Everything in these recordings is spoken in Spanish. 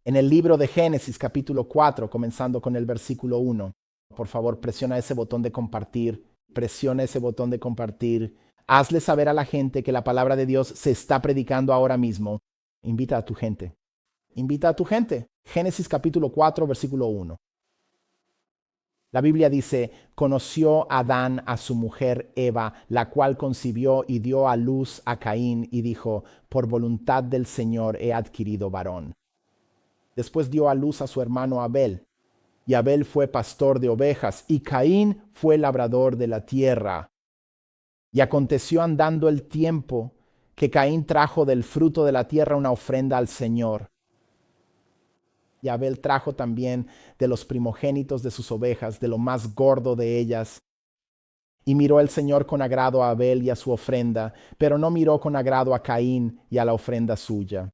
En el libro de Génesis capítulo 4, comenzando con el versículo 1. Por favor, presiona ese botón de compartir, presiona ese botón de compartir. Hazle saber a la gente que la palabra de Dios se está predicando ahora mismo. Invita a tu gente. Invita a tu gente. Génesis capítulo 4, versículo 1. La Biblia dice, conoció Adán a su mujer Eva, la cual concibió y dio a luz a Caín y dijo, por voluntad del Señor he adquirido varón. Después dio a luz a su hermano Abel, y Abel fue pastor de ovejas, y Caín fue labrador de la tierra. Y aconteció andando el tiempo que Caín trajo del fruto de la tierra una ofrenda al Señor. Y Abel trajo también de los primogénitos de sus ovejas, de lo más gordo de ellas. Y miró el Señor con agrado a Abel y a su ofrenda, pero no miró con agrado a Caín y a la ofrenda suya.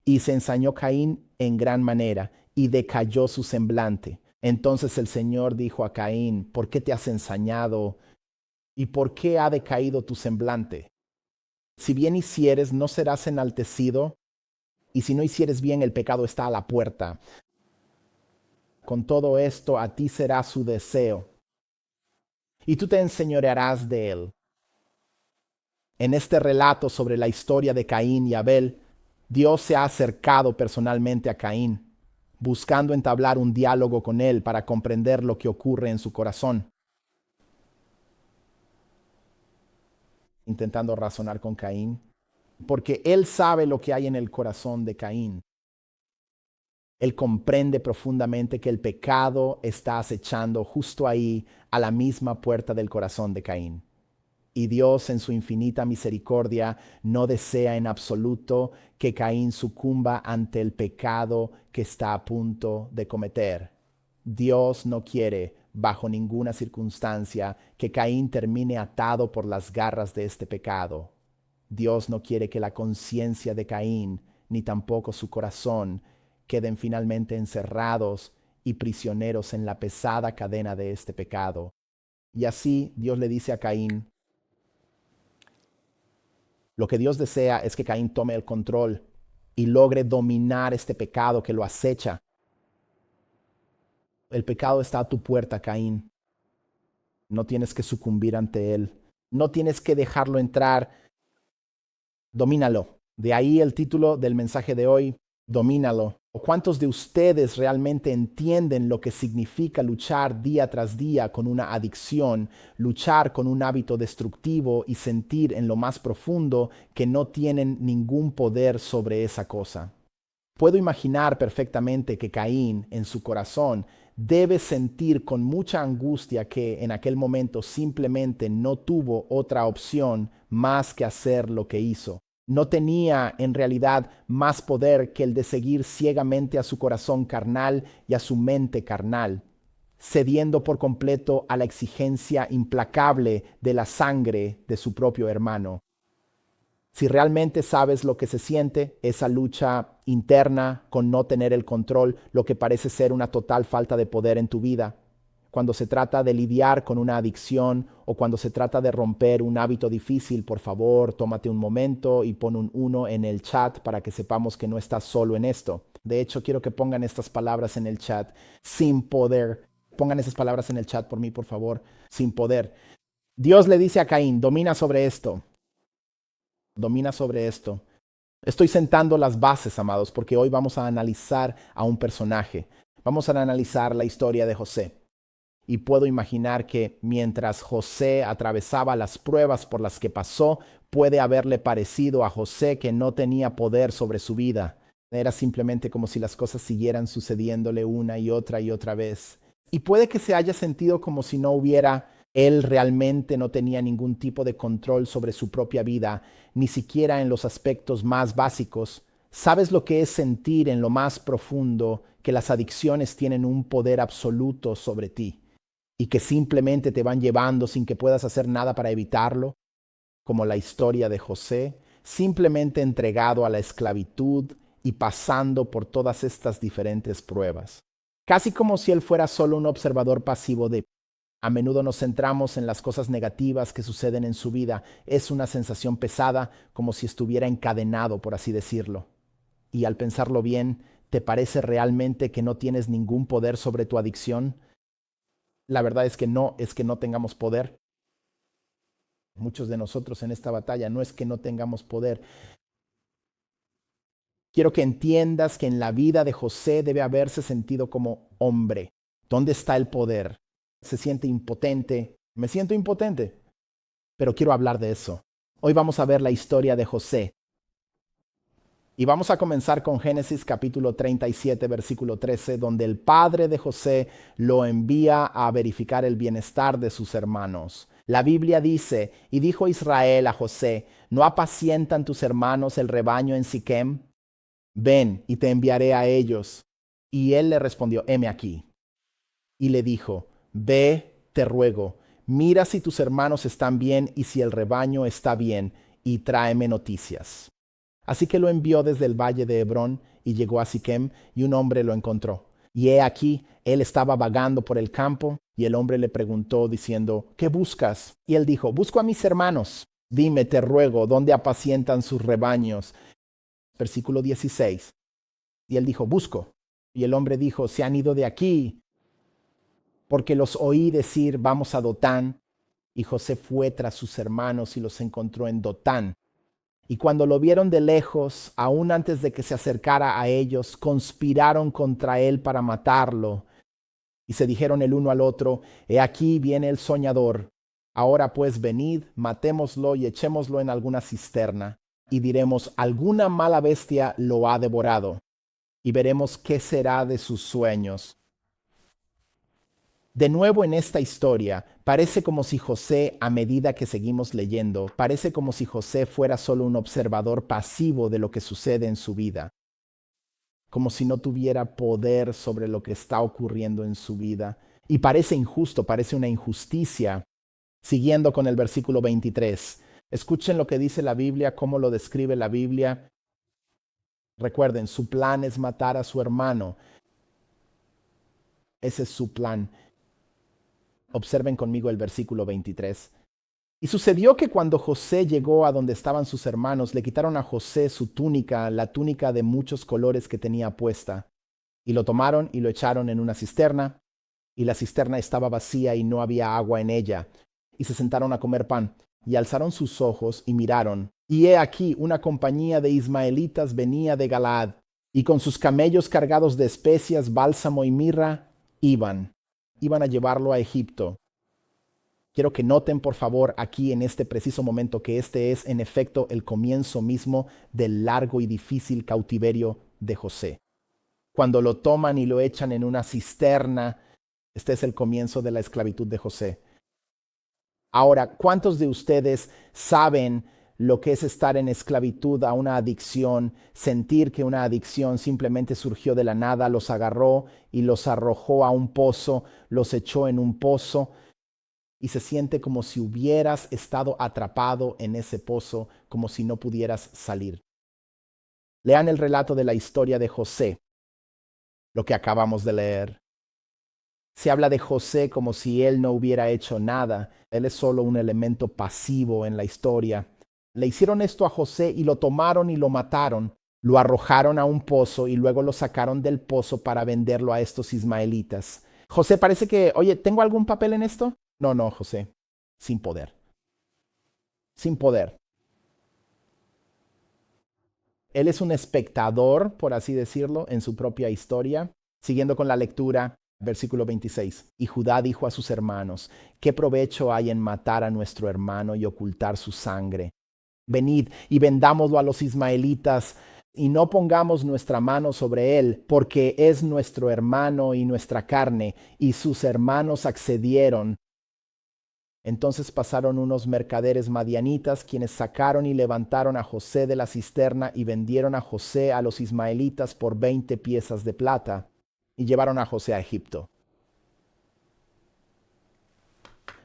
Y se ensañó Caín en gran manera, y decayó su semblante. Entonces el Señor dijo a Caín, ¿por qué te has ensañado? ¿Y por qué ha decaído tu semblante? Si bien hicieres, no serás enaltecido, y si no hicieres bien, el pecado está a la puerta. Con todo esto, a ti será su deseo, y tú te enseñorearás de él. En este relato sobre la historia de Caín y Abel, Dios se ha acercado personalmente a Caín, buscando entablar un diálogo con él para comprender lo que ocurre en su corazón. Intentando razonar con Caín, porque él sabe lo que hay en el corazón de Caín. Él comprende profundamente que el pecado está acechando justo ahí, a la misma puerta del corazón de Caín. Y Dios en su infinita misericordia no desea en absoluto que Caín sucumba ante el pecado que está a punto de cometer. Dios no quiere, bajo ninguna circunstancia, que Caín termine atado por las garras de este pecado. Dios no quiere que la conciencia de Caín, ni tampoco su corazón, queden finalmente encerrados y prisioneros en la pesada cadena de este pecado. Y así Dios le dice a Caín, lo que Dios desea es que Caín tome el control y logre dominar este pecado que lo acecha. El pecado está a tu puerta, Caín. No tienes que sucumbir ante él. No tienes que dejarlo entrar. Domínalo. De ahí el título del mensaje de hoy, domínalo. ¿Cuántos de ustedes realmente entienden lo que significa luchar día tras día con una adicción, luchar con un hábito destructivo y sentir en lo más profundo que no tienen ningún poder sobre esa cosa? Puedo imaginar perfectamente que Caín, en su corazón, debe sentir con mucha angustia que en aquel momento simplemente no tuvo otra opción más que hacer lo que hizo. No tenía en realidad más poder que el de seguir ciegamente a su corazón carnal y a su mente carnal, cediendo por completo a la exigencia implacable de la sangre de su propio hermano. Si realmente sabes lo que se siente, esa lucha interna con no tener el control, lo que parece ser una total falta de poder en tu vida, cuando se trata de lidiar con una adicción o cuando se trata de romper un hábito difícil, por favor, tómate un momento y pon un 1 en el chat para que sepamos que no estás solo en esto. De hecho, quiero que pongan estas palabras en el chat, sin poder. Pongan esas palabras en el chat por mí, por favor, sin poder. Dios le dice a Caín, domina sobre esto. Domina sobre esto. Estoy sentando las bases, amados, porque hoy vamos a analizar a un personaje. Vamos a analizar la historia de José. Y puedo imaginar que mientras José atravesaba las pruebas por las que pasó, puede haberle parecido a José que no tenía poder sobre su vida. Era simplemente como si las cosas siguieran sucediéndole una y otra vez. Y puede que se haya sentido como si no hubiera, él realmente no tenía ningún tipo de control sobre su propia vida, ni siquiera en los aspectos más básicos. ¿Sabes lo que es sentir en lo más profundo que las adicciones tienen un poder absoluto sobre ti y que simplemente te van llevando sin que puedas hacer nada para evitarlo? Como la historia de José, simplemente entregado a la esclavitud y pasando por todas estas diferentes pruebas. Casi como si él fuera solo un observador pasivo de. A menudo nos centramos en las cosas negativas que suceden en su vida. Es una sensación pesada, como si estuviera encadenado, por así decirlo. y al pensarlo bien, ¿te parece realmente que no tienes ningún poder sobre tu adicción? La verdad es que no tengamos poder. Muchos de nosotros en esta batalla no es que no tengamos poder. Quiero que entiendas que en la vida de José debe haberse sentido como hombre. ¿Dónde está el poder? Se siente impotente. Me siento impotente, pero quiero hablar de eso. Hoy vamos a ver la historia de José. Y vamos a comenzar con Génesis capítulo 37, versículo 13, donde el padre de José lo envía a verificar el bienestar de sus hermanos. La Biblia dice, y dijo Israel a José, ¿no apacientan tus hermanos el rebaño en Siquem? Ven y te enviaré a ellos. Y él le respondió, heme aquí. Y le dijo, ve, te ruego, mira si tus hermanos están bien y si el rebaño está bien, y tráeme noticias. Así que lo envió desde el valle de Hebrón y llegó a Siquem, y un hombre lo encontró. Y he aquí, él estaba vagando por el campo, y el hombre le preguntó diciendo, ¿qué buscas? Y él dijo, busco a mis hermanos. Dime, te ruego, ¿dónde apacientan sus rebaños? Versículo 16. Y él dijo, busco. Y el hombre dijo, se han ido de aquí, porque los oí decir, vamos a Dotán. Y José fue tras sus hermanos y los encontró en Dotán. Y cuando lo vieron de lejos, aún antes de que se acercara a ellos, conspiraron contra él para matarlo. Y se dijeron el uno al otro, he aquí viene el soñador. Ahora pues venid, matémoslo y echémoslo en alguna cisterna. Y diremos, alguna mala bestia lo ha devorado. Y veremos qué será de sus sueños. De nuevo en esta historia, parece como si José, a medida que seguimos leyendo, parece como si José fuera solo un observador pasivo de lo que sucede en su vida, como si no tuviera poder sobre lo que está ocurriendo en su vida. Y parece injusto, parece una injusticia. Siguiendo con el versículo 23, escuchen lo que dice la Biblia, cómo lo describe la Biblia. Recuerden, su plan es matar a su hermano. Ese es su plan. Observen conmigo el versículo 23. Y sucedió que cuando José llegó a donde estaban sus hermanos, le quitaron a José su túnica, la túnica de muchos colores que tenía puesta, y lo tomaron y lo echaron en una cisterna, y la cisterna estaba vacía y no había agua en ella. Y se sentaron a comer pan, y alzaron sus ojos y miraron, y he aquí una compañía de ismaelitas venía de Galaad, y con sus camellos cargados de especias, bálsamo y mirra, iban a llevarlo a Egipto. Quiero que noten, por favor, aquí en este preciso momento que este es, en efecto, el comienzo mismo del largo y difícil cautiverio de José. Cuando lo toman y lo echan en una cisterna, este es el comienzo de la esclavitud de José. Ahora, ¿cuántos de ustedes saben lo que es estar en esclavitud a una adicción, sentir que una adicción simplemente surgió de la nada, los agarró y los arrojó a un pozo, los echó en un pozo y se siente como si hubieras estado atrapado en ese pozo, como si no pudieras salir? Lean el relato de la historia de José, lo que acabamos de leer. Se habla de José como si él no hubiera hecho nada. Él es solo un elemento pasivo en la historia. Le hicieron esto a José y lo tomaron y lo mataron. Lo arrojaron a un pozo y luego lo sacaron del pozo para venderlo a estos ismaelitas. José parece que, oye, ¿tengo algún papel en esto? No, José, sin poder. Sin poder. Él es un espectador, por así decirlo, en su propia historia. Siguiendo con la lectura, versículo 26. Y Judá dijo a sus hermanos, ¿qué provecho hay en matar a nuestro hermano y ocultar su sangre? Venid y vendámoslo a los ismaelitas y no pongamos nuestra mano sobre él, porque es nuestro hermano y nuestra carne. Y sus hermanos accedieron. Entonces pasaron unos mercaderes madianitas, quienes sacaron y levantaron a José de la cisterna y vendieron a José a los ismaelitas por 20 piezas de plata, y llevaron a José a Egipto.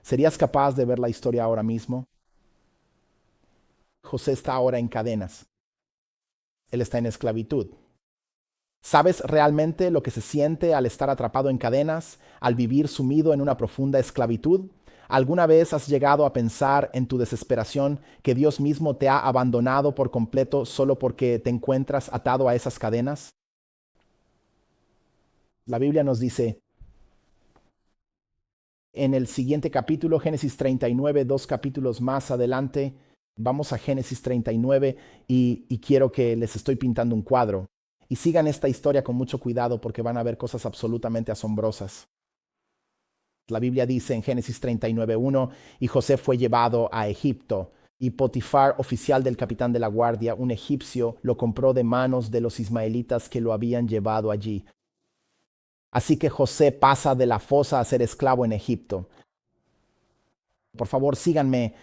¿Serías capaz de ver la historia ahora mismo? José está ahora en cadenas. Él está en esclavitud. ¿Sabes realmente lo que se siente al estar atrapado en cadenas, al vivir sumido en una profunda esclavitud? ¿Alguna vez has llegado a pensar en tu desesperación que Dios mismo te ha abandonado por completo solo porque te encuentras atado a esas cadenas? La Biblia nos dice en el siguiente capítulo, Génesis 39, dos capítulos más adelante, vamos a Génesis 39 y quiero que les estoy pintando un cuadro. Y sigan esta historia con mucho cuidado porque van a ver cosas absolutamente asombrosas. La Biblia dice en Génesis 39:1, y José fue llevado a Egipto, y Potifar, oficial del capitán de la guardia, un egipcio, lo compró de manos de los ismaelitas que lo habían llevado allí. Así que José pasa de la fosa a ser esclavo en Egipto. Por favor, síganme.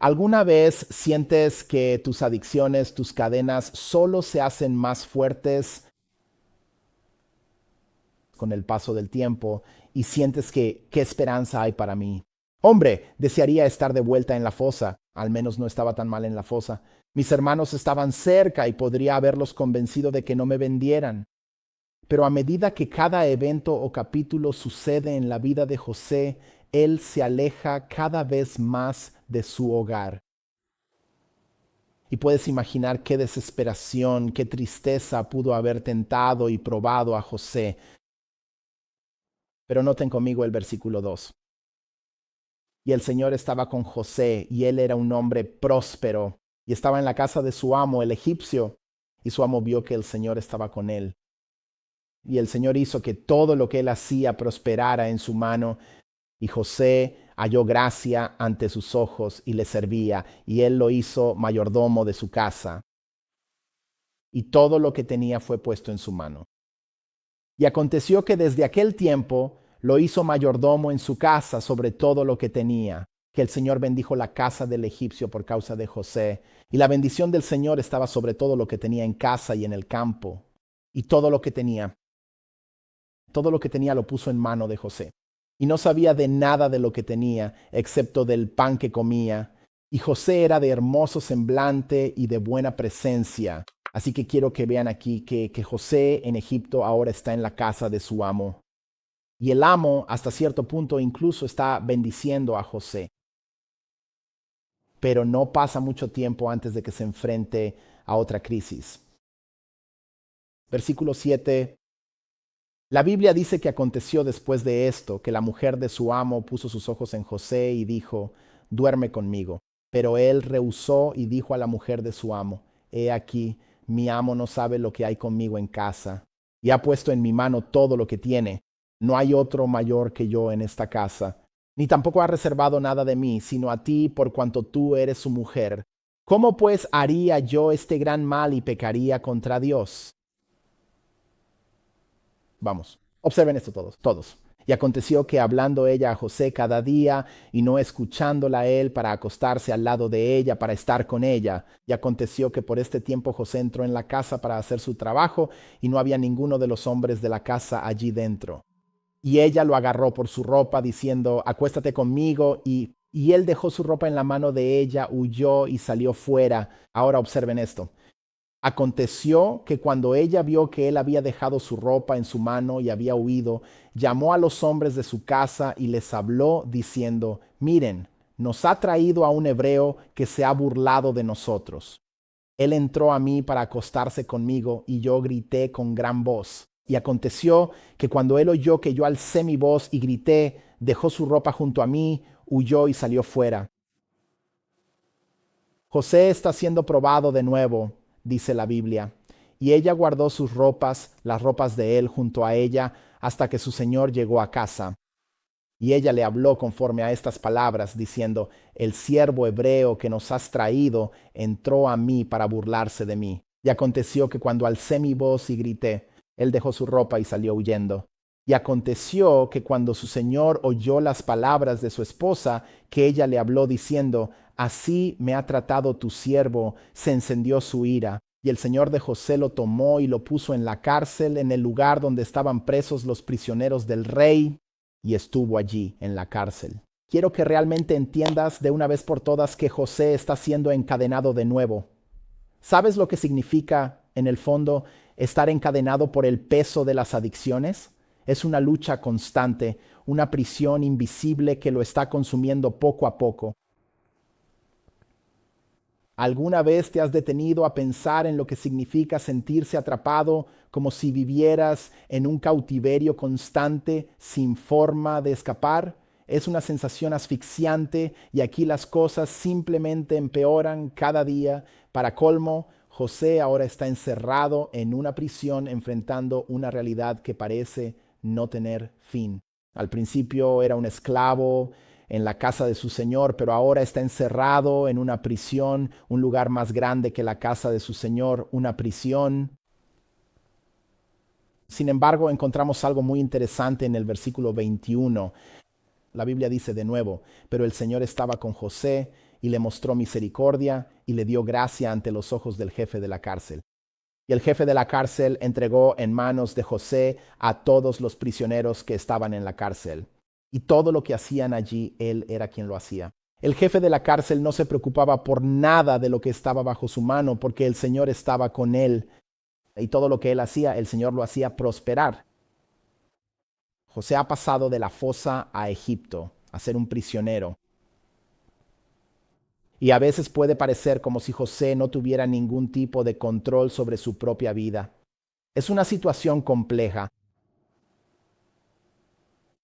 ¿Alguna vez sientes que tus adicciones, tus cadenas, solo se hacen más fuertes con el paso del tiempo y sientes que qué esperanza hay para mí? Hombre, desearía estar de vuelta en la fosa, al menos no estaba tan mal en la fosa. Mis hermanos estaban cerca y podría haberlos convencido de que no me vendieran. Pero a medida que cada evento o capítulo sucede en la vida de José, él se aleja cada vez más de su hogar. Y puedes imaginar qué desesperación, qué tristeza pudo haber tentado y probado a José. Pero noten conmigo el versículo 2. Y el Señor estaba con José, y él era un hombre próspero, y estaba en la casa de su amo, el egipcio, y su amo vio que el Señor estaba con él. Y el Señor hizo que todo lo que él hacía prosperara en su mano, y José halló gracia ante sus ojos y le servía, y él lo hizo mayordomo de su casa. Y todo lo que tenía fue puesto en su mano. Y aconteció que desde aquel tiempo lo hizo mayordomo en su casa sobre todo lo que tenía, que el Señor bendijo la casa del egipcio por causa de José, y la bendición del Señor estaba sobre todo lo que tenía en casa y en el campo, y todo lo que tenía lo puso en mano de José. Y no sabía de nada de lo que tenía, excepto del pan que comía. Y José era de hermoso semblante y de buena presencia. Así que quiero que vean aquí que José en Egipto ahora está en la casa de su amo. Y el amo, hasta cierto punto, incluso está bendiciendo a José. Pero no pasa mucho tiempo antes de que se enfrente a otra crisis. Versículo 7. La Biblia dice que aconteció después de esto, que la mujer de su amo puso sus ojos en José y dijo, duerme conmigo. Pero él rehusó y dijo a la mujer de su amo, he aquí, mi amo no sabe lo que hay conmigo en casa, y ha puesto en mi mano todo lo que tiene. No hay otro mayor que yo en esta casa, ni tampoco ha reservado nada de mí, sino a ti por cuanto tú eres su mujer. ¿Cómo pues haría yo este gran mal y pecaría contra Dios? Vamos, observen esto todos. Y aconteció que hablando ella a José cada día y no escuchándola él para acostarse al lado de ella, para estar con ella. Y aconteció que por este tiempo José entró en la casa para hacer su trabajo y no había ninguno de los hombres de la casa allí dentro. Y ella lo agarró por su ropa diciendo, acuéstate conmigo. Y él dejó su ropa en la mano de ella, huyó y salió fuera. Ahora observen esto. Aconteció que cuando ella vio que él había dejado su ropa en su mano y había huido, llamó a los hombres de su casa y les habló diciendo, miren, nos ha traído a un hebreo que se ha burlado de nosotros. Él entró a mí para acostarse conmigo y yo grité con gran voz. Y aconteció que cuando él oyó que yo alcé mi voz y grité, dejó su ropa junto a mí, huyó y salió fuera. José está siendo probado de nuevo, dice la Biblia, y ella guardó sus ropas, las ropas de él, junto a ella, hasta que su señor llegó a casa. Y ella le habló conforme a estas palabras, diciendo, el siervo hebreo que nos has traído entró a mí para burlarse de mí. Y aconteció que cuando alcé mi voz y grité, él dejó su ropa y salió huyendo. Y aconteció que cuando su señor oyó las palabras de su esposa, que ella le habló diciendo, así me ha tratado tu siervo, se encendió su ira. Y el señor de José lo tomó y lo puso en la cárcel, en el lugar donde estaban presos los prisioneros del rey, y estuvo allí en la cárcel. Quiero que realmente entiendas de una vez por todas que José está siendo encadenado de nuevo. ¿Sabes lo que significa, en el fondo, estar encadenado por el peso de las adicciones? Es una lucha constante, una prisión invisible que lo está consumiendo poco a poco. ¿Alguna vez te has detenido a pensar en lo que significa sentirse atrapado como si vivieras en un cautiverio constante sin forma de escapar? Es una sensación asfixiante y aquí las cosas simplemente empeoran cada día. Para colmo, José ahora está encerrado en una prisión enfrentando una realidad que parece no tener fin. Al principio era un esclavo en la casa de su señor, pero ahora está encerrado en una prisión, un lugar más grande que la casa de su señor, una prisión. Sin embargo, encontramos algo muy interesante en el versículo 21. La Biblia dice de nuevo, pero el Señor estaba con José y le mostró misericordia y le dio gracia ante los ojos del jefe de la cárcel. Y el jefe de la cárcel entregó en manos de José a todos los prisioneros que estaban en la cárcel. Y todo lo que hacían allí, él era quien lo hacía. El jefe de la cárcel no se preocupaba por nada de lo que estaba bajo su mano, porque el Señor estaba con él. Y todo lo que él hacía, el Señor lo hacía prosperar. José ha pasado de la fosa a Egipto, a ser un prisionero. Y a veces puede parecer como si José no tuviera ningún tipo de control sobre su propia vida. Es una situación compleja.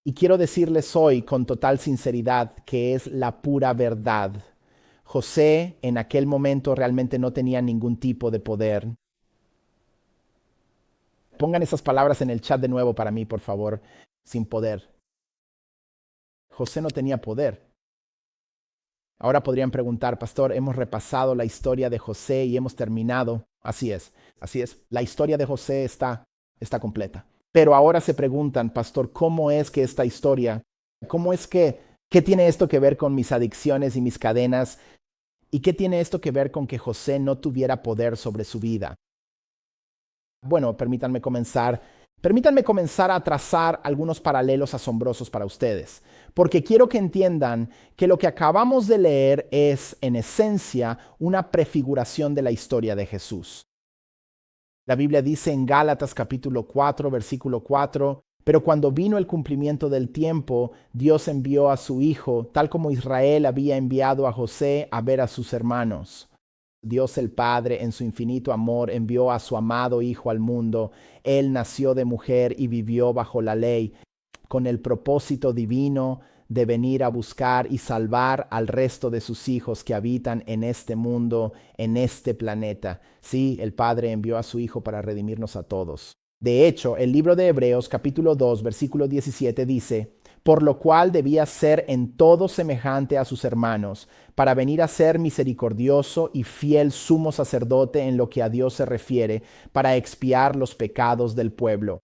Y quiero decirles hoy con total sinceridad que es la pura verdad. José en aquel momento realmente no tenía ningún tipo de poder. Pongan esas palabras en el chat de nuevo para mí, por favor, sin poder. José no tenía poder. Ahora podrían preguntar, pastor, hemos repasado la historia de José y hemos terminado. Así es, así es. La historia de José está completa. Pero ahora se preguntan, pastor, ¿cómo es que esta historia, qué tiene esto que ver con mis adicciones y mis cadenas? ¿Y qué tiene esto que ver con que José no tuviera poder sobre su vida? Bueno, permítanme comenzar a trazar algunos paralelos asombrosos para ustedes, porque quiero que entiendan que lo que acabamos de leer es, en esencia, una prefiguración de la historia de Jesús. La Biblia dice en Gálatas capítulo 4, versículo 4, pero cuando vino el cumplimiento del tiempo, Dios envió a su Hijo, tal como Israel había enviado a José a ver a sus hermanos. Dios el Padre, en su infinito amor, envió a su amado Hijo al mundo. Él nació de mujer y vivió bajo la ley, con el propósito divino de venir a buscar y salvar al resto de sus hijos que habitan en este mundo, en este planeta. Sí, el Padre envió a su Hijo para redimirnos a todos. De hecho, el libro de Hebreos capítulo 2, versículo 17 dice, por lo cual debía ser en todo semejante a sus hermanos, para venir a ser misericordioso y fiel sumo sacerdote en lo que a Dios se refiere, para expiar los pecados del pueblo.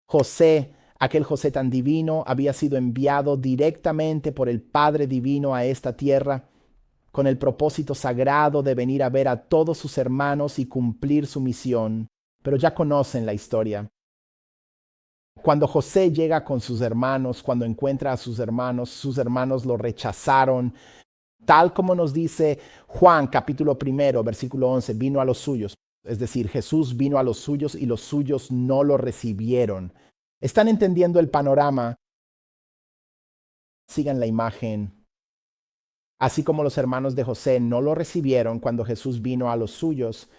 José, aquel José tan divino, había sido enviado directamente por el Padre Divino a esta tierra, con el propósito sagrado de venir a ver a todos sus hermanos y cumplir su misión. Pero ya conocen la historia. Cuando José llega con sus hermanos, cuando encuentra a sus hermanos lo rechazaron, tal como nos dice Juan capítulo 1, versículo 11, vino a los suyos. Es decir, Jesús vino a los suyos y los suyos no lo recibieron. ¿Están entendiendo el panorama? Sigan la imagen. Así como los hermanos de José no lo recibieron cuando Jesús vino a los suyos,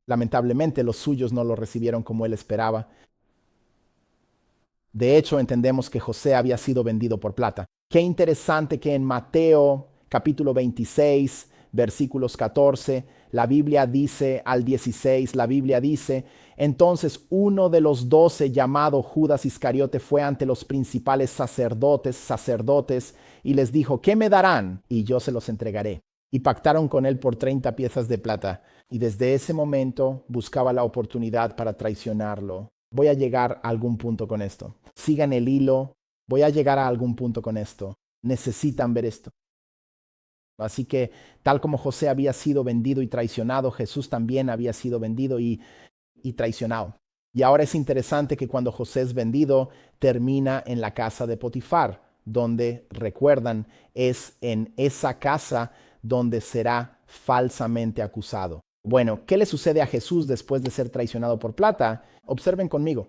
lamentablemente los suyos no lo recibieron como él esperaba. De hecho, entendemos que José había sido vendido por plata. Qué interesante que en Mateo capítulo 26, versículos 14, la Biblia dice al 16, la Biblia dice, entonces uno de los 12 llamado Judas Iscariote fue ante los principales sacerdotes y les dijo, ¿qué me darán? Y yo se los entregaré. Y pactaron con él por 30 piezas de plata. Y desde ese momento buscaba la oportunidad para traicionarlo. Voy a llegar a algún punto con esto. Sigan el hilo. Voy a llegar a algún punto con esto. Necesitan ver esto. Así que, tal como José había sido vendido y traicionado, Jesús también había sido vendido y traicionado. Y ahora es interesante que cuando José es vendido, termina en la casa de Potifar, donde, recuerdan, es en esa casa donde será falsamente acusado. Bueno, ¿qué le sucede a Jesús después de ser traicionado por plata? Observen conmigo.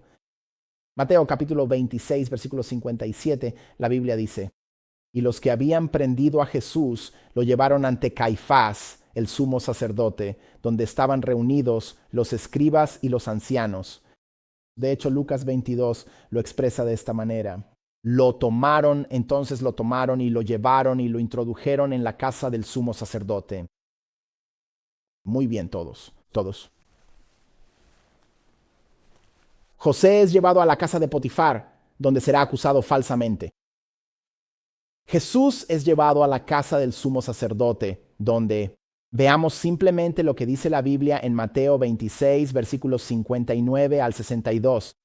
Mateo capítulo 26, versículo 57, la Biblia dice, y los que habían prendido a Jesús lo llevaron ante Caifás, el sumo sacerdote, donde estaban reunidos los escribas y los ancianos. De hecho, Lucas 22 lo expresa de esta manera. Entonces lo tomaron y lo llevaron y lo introdujeron en la casa del sumo sacerdote. Muy bien, todos. José es llevado a la casa de Potifar, donde será acusado falsamente. Jesús es llevado a la casa del sumo sacerdote, donde veamos simplemente lo que dice la Biblia en Mateo 26, versículos 59 al 62.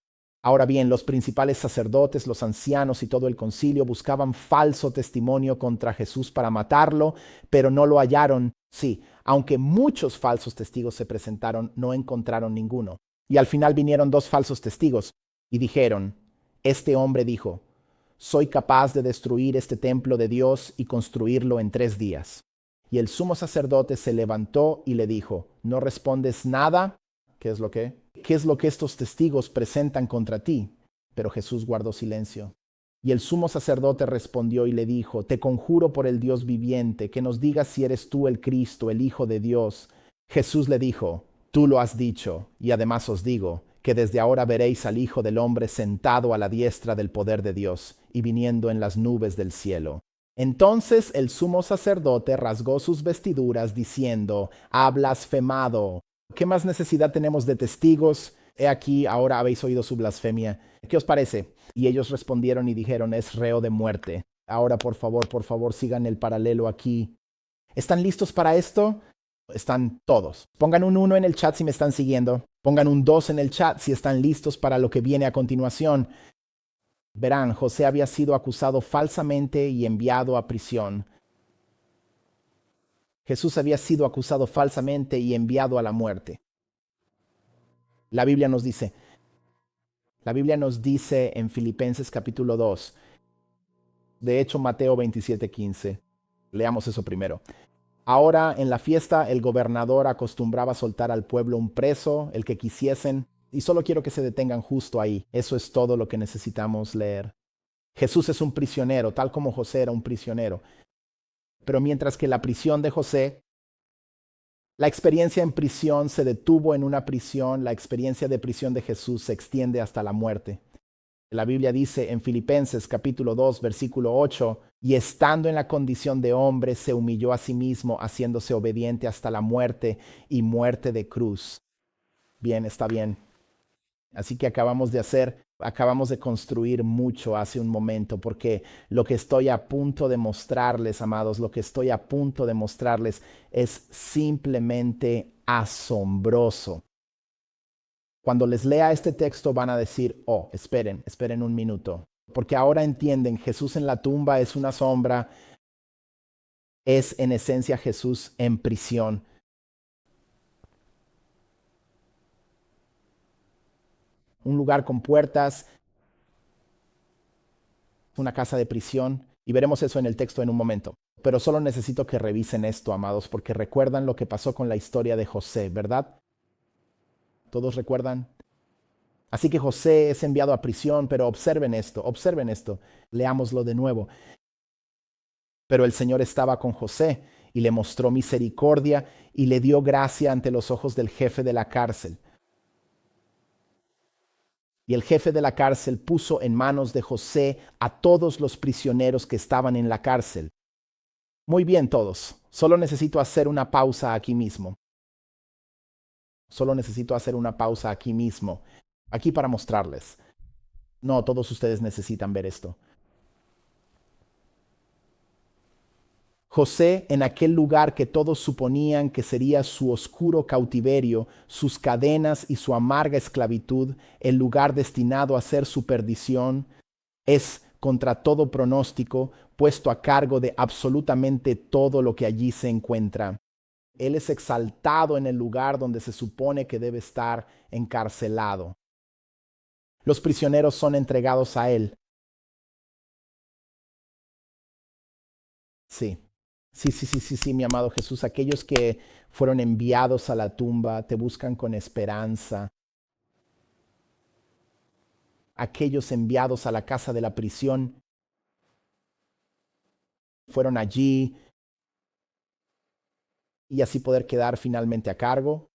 Ahora bien, los principales sacerdotes, los ancianos y todo el concilio buscaban falso testimonio contra Jesús para matarlo, pero no lo hallaron. Sí, aunque muchos falsos testigos se presentaron, no encontraron ninguno. Y al final vinieron 2 falsos testigos y dijeron, este hombre dijo, soy capaz de destruir este templo de Dios y construirlo en 3 días. Y el sumo sacerdote se levantó y le dijo, ¿no respondes nada? ¿Qué es lo que? ¿Qué es lo que estos testigos presentan contra ti? Pero Jesús guardó silencio. Y el sumo sacerdote respondió y le dijo, te conjuro por el Dios viviente, que nos digas si eres tú el Cristo, el Hijo de Dios. Jesús le dijo, tú lo has dicho, y además os digo, que desde ahora veréis al Hijo del Hombre sentado a la diestra del poder de Dios, y viniendo en las nubes del cielo. Entonces el sumo sacerdote rasgó sus vestiduras, diciendo, ha blasfemado. ¿Qué más necesidad tenemos de testigos? He aquí, ahora habéis oído su blasfemia. ¿Qué os parece? Y ellos respondieron y dijeron, es reo de muerte. Ahora, por favor, sigan el paralelo aquí. ¿Están listos para esto? Están todos. Pongan un 1 en el chat si me están siguiendo. Pongan un 2 en el chat si están listos para lo que viene a continuación. Verán, José había sido acusado falsamente y enviado a prisión. Jesús había sido acusado falsamente y enviado a la muerte. La Biblia nos dice en Filipenses capítulo 2, de hecho Mateo 27:15. Leamos eso primero. Ahora en la fiesta el gobernador acostumbraba soltar al pueblo un preso, el que quisiesen, y solo quiero que se detengan justo ahí. Eso es todo lo que necesitamos leer. Jesús es un prisionero, tal como José era un prisionero. Pero mientras que la prisión de José, la experiencia en prisión se detuvo en una prisión, la experiencia de prisión de Jesús se extiende hasta la muerte. La Biblia dice en Filipenses capítulo 2, versículo 8, y estando en la condición de hombre, se humilló a sí mismo, haciéndose obediente hasta la muerte y muerte de cruz. Bien, está bien. Así que acabamos de construir mucho hace un momento, porque lo que estoy a punto de mostrarles, amados, lo que estoy a punto de mostrarles es simplemente asombroso. Cuando les lea este texto van a decir, oh, esperen un minuto, porque ahora entienden, Jesús en la tumba es una sombra, es en esencia Jesús en prisión. Un lugar con puertas, una casa de prisión, y veremos eso en el texto en un momento. Pero solo necesito que revisen esto, amados, porque recuerdan lo que pasó con la historia de José, ¿verdad? ¿Todos recuerdan? Así que José es enviado a prisión, pero observen esto, leámoslo de nuevo. Pero el Señor estaba con José y le mostró misericordia y le dio gracia ante los ojos del jefe de la cárcel. Y el jefe de la cárcel puso en manos de José a todos los prisioneros que estaban en la cárcel. Muy bien todos, solo necesito hacer una pausa aquí mismo. Aquí para mostrarles. No, todos ustedes necesitan ver esto. José, en aquel lugar que todos suponían que sería su oscuro cautiverio, sus cadenas y su amarga esclavitud, el lugar destinado a ser su perdición, es, contra todo pronóstico, puesto a cargo de absolutamente todo lo que allí se encuentra. Él es exaltado en el lugar donde se supone que debe estar encarcelado. Los prisioneros son entregados a él. Sí, mi amado Jesús, aquellos que fueron enviados a la tumba te buscan con esperanza. aquellos enviados a la casa de la prisión fueron allí y así poder quedar finalmente a cargo.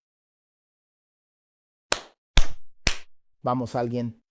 Vamos, alguien.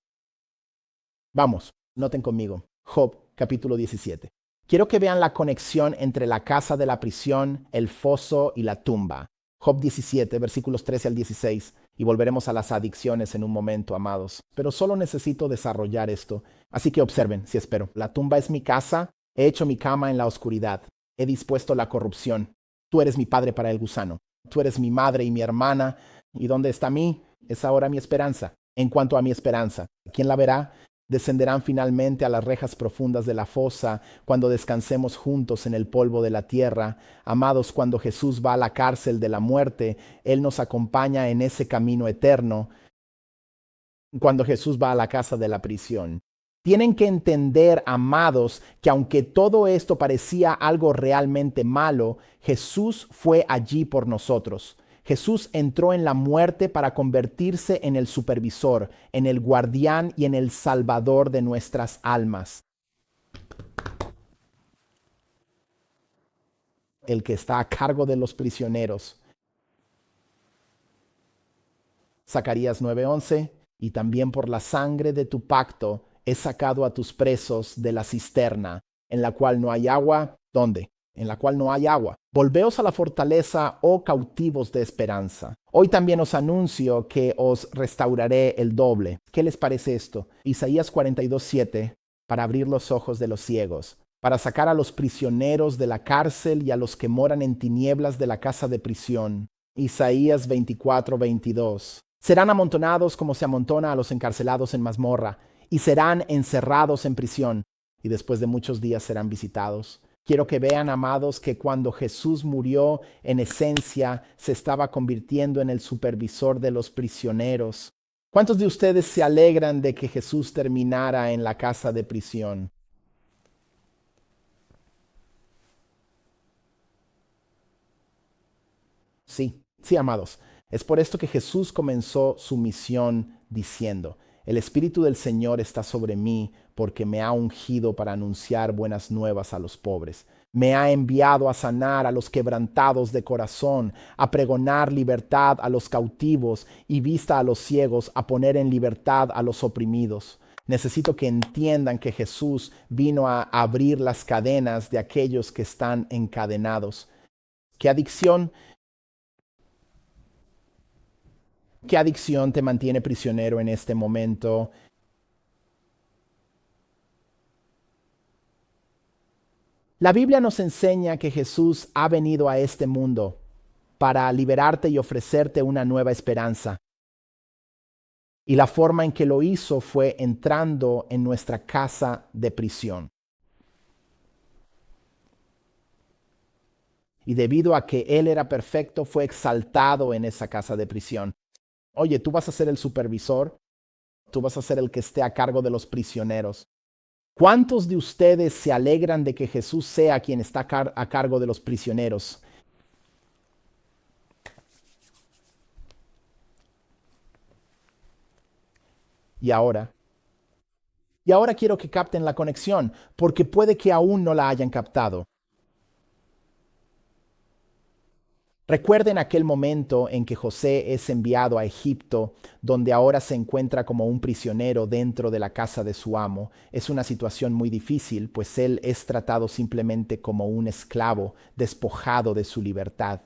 Vamos, noten conmigo. Job, capítulo 17. Quiero que vean la conexión entre la casa de la prisión, el foso y la tumba. Job 17, versículos 13 al 16. Y volveremos a las adicciones en un momento, amados. Pero solo necesito desarrollar esto. Así que observen, si espero. La tumba es mi casa. He hecho mi cama en la oscuridad. He dispuesto la corrupción. Tú eres mi padre para el gusano. Tú eres mi madre y mi hermana. ¿Y dónde está mí? Es ahora mi esperanza. En cuanto a mi esperanza, ¿quién la verá? Descenderán finalmente a las rejas profundas de la fosa cuando descansemos juntos en el polvo de la tierra. Amados, cuando Jesús va a la cárcel de la muerte, Él nos acompaña en ese camino eterno. Cuando Jesús va a la casa de la prisión. Tienen que entender, amados, que aunque todo esto parecía algo realmente malo, Jesús fue allí por nosotros. Jesús entró en la muerte para convertirse en el supervisor, en el guardián y en el salvador de nuestras almas. El que está a cargo de los prisioneros. Zacarías 9:11, y también por la sangre de tu pacto he sacado a tus presos de la cisterna, en la cual no hay agua. ¿Dónde? En la cual no hay agua. Volveos a la fortaleza, oh cautivos de esperanza. Hoy también os anuncio que os restauraré el doble. ¿Qué les parece esto? Isaías 42:7, para abrir los ojos de los ciegos, para sacar a los prisioneros de la cárcel y a los que moran en tinieblas de la casa de prisión. Isaías 24:22. Serán amontonados como se amontona a los encarcelados en mazmorra, y serán encerrados en prisión, y después de muchos días serán visitados. Quiero que vean, amados, que cuando Jesús murió, en esencia, se estaba convirtiendo en el supervisor de los prisioneros. ¿Cuántos de ustedes se alegran de que Jesús terminara en la casa de prisión? Sí, amados. Es por esto que Jesús comenzó su misión diciendo: el Espíritu del Señor está sobre mí porque me ha ungido para anunciar buenas nuevas a los pobres. Me ha enviado a sanar a los quebrantados de corazón, a pregonar libertad a los cautivos y vista a los ciegos, a poner en libertad a los oprimidos. Necesito que entiendan que Jesús vino a abrir las cadenas de aquellos que están encadenados. ¿Qué adicción? ¿Qué adicción te mantiene prisionero en este momento? La Biblia nos enseña que Jesús ha venido a este mundo para liberarte y ofrecerte una nueva esperanza. Y la forma en que lo hizo fue entrando en nuestra casa de prisión. Y debido a que Él era perfecto, fue exaltado en esa casa de prisión. Oye, tú vas a ser el supervisor, tú vas a ser el que esté a cargo de los prisioneros. ¿Cuántos de ustedes se alegran de que Jesús sea quien está a cargo de los prisioneros? Y ahora quiero que capten la conexión, porque puede que aún no la hayan captado. Recuerden aquel momento en que José es enviado a Egipto, donde ahora se encuentra como un prisionero dentro de la casa de su amo. Es una situación muy difícil, pues él es tratado simplemente como un esclavo, despojado de su libertad.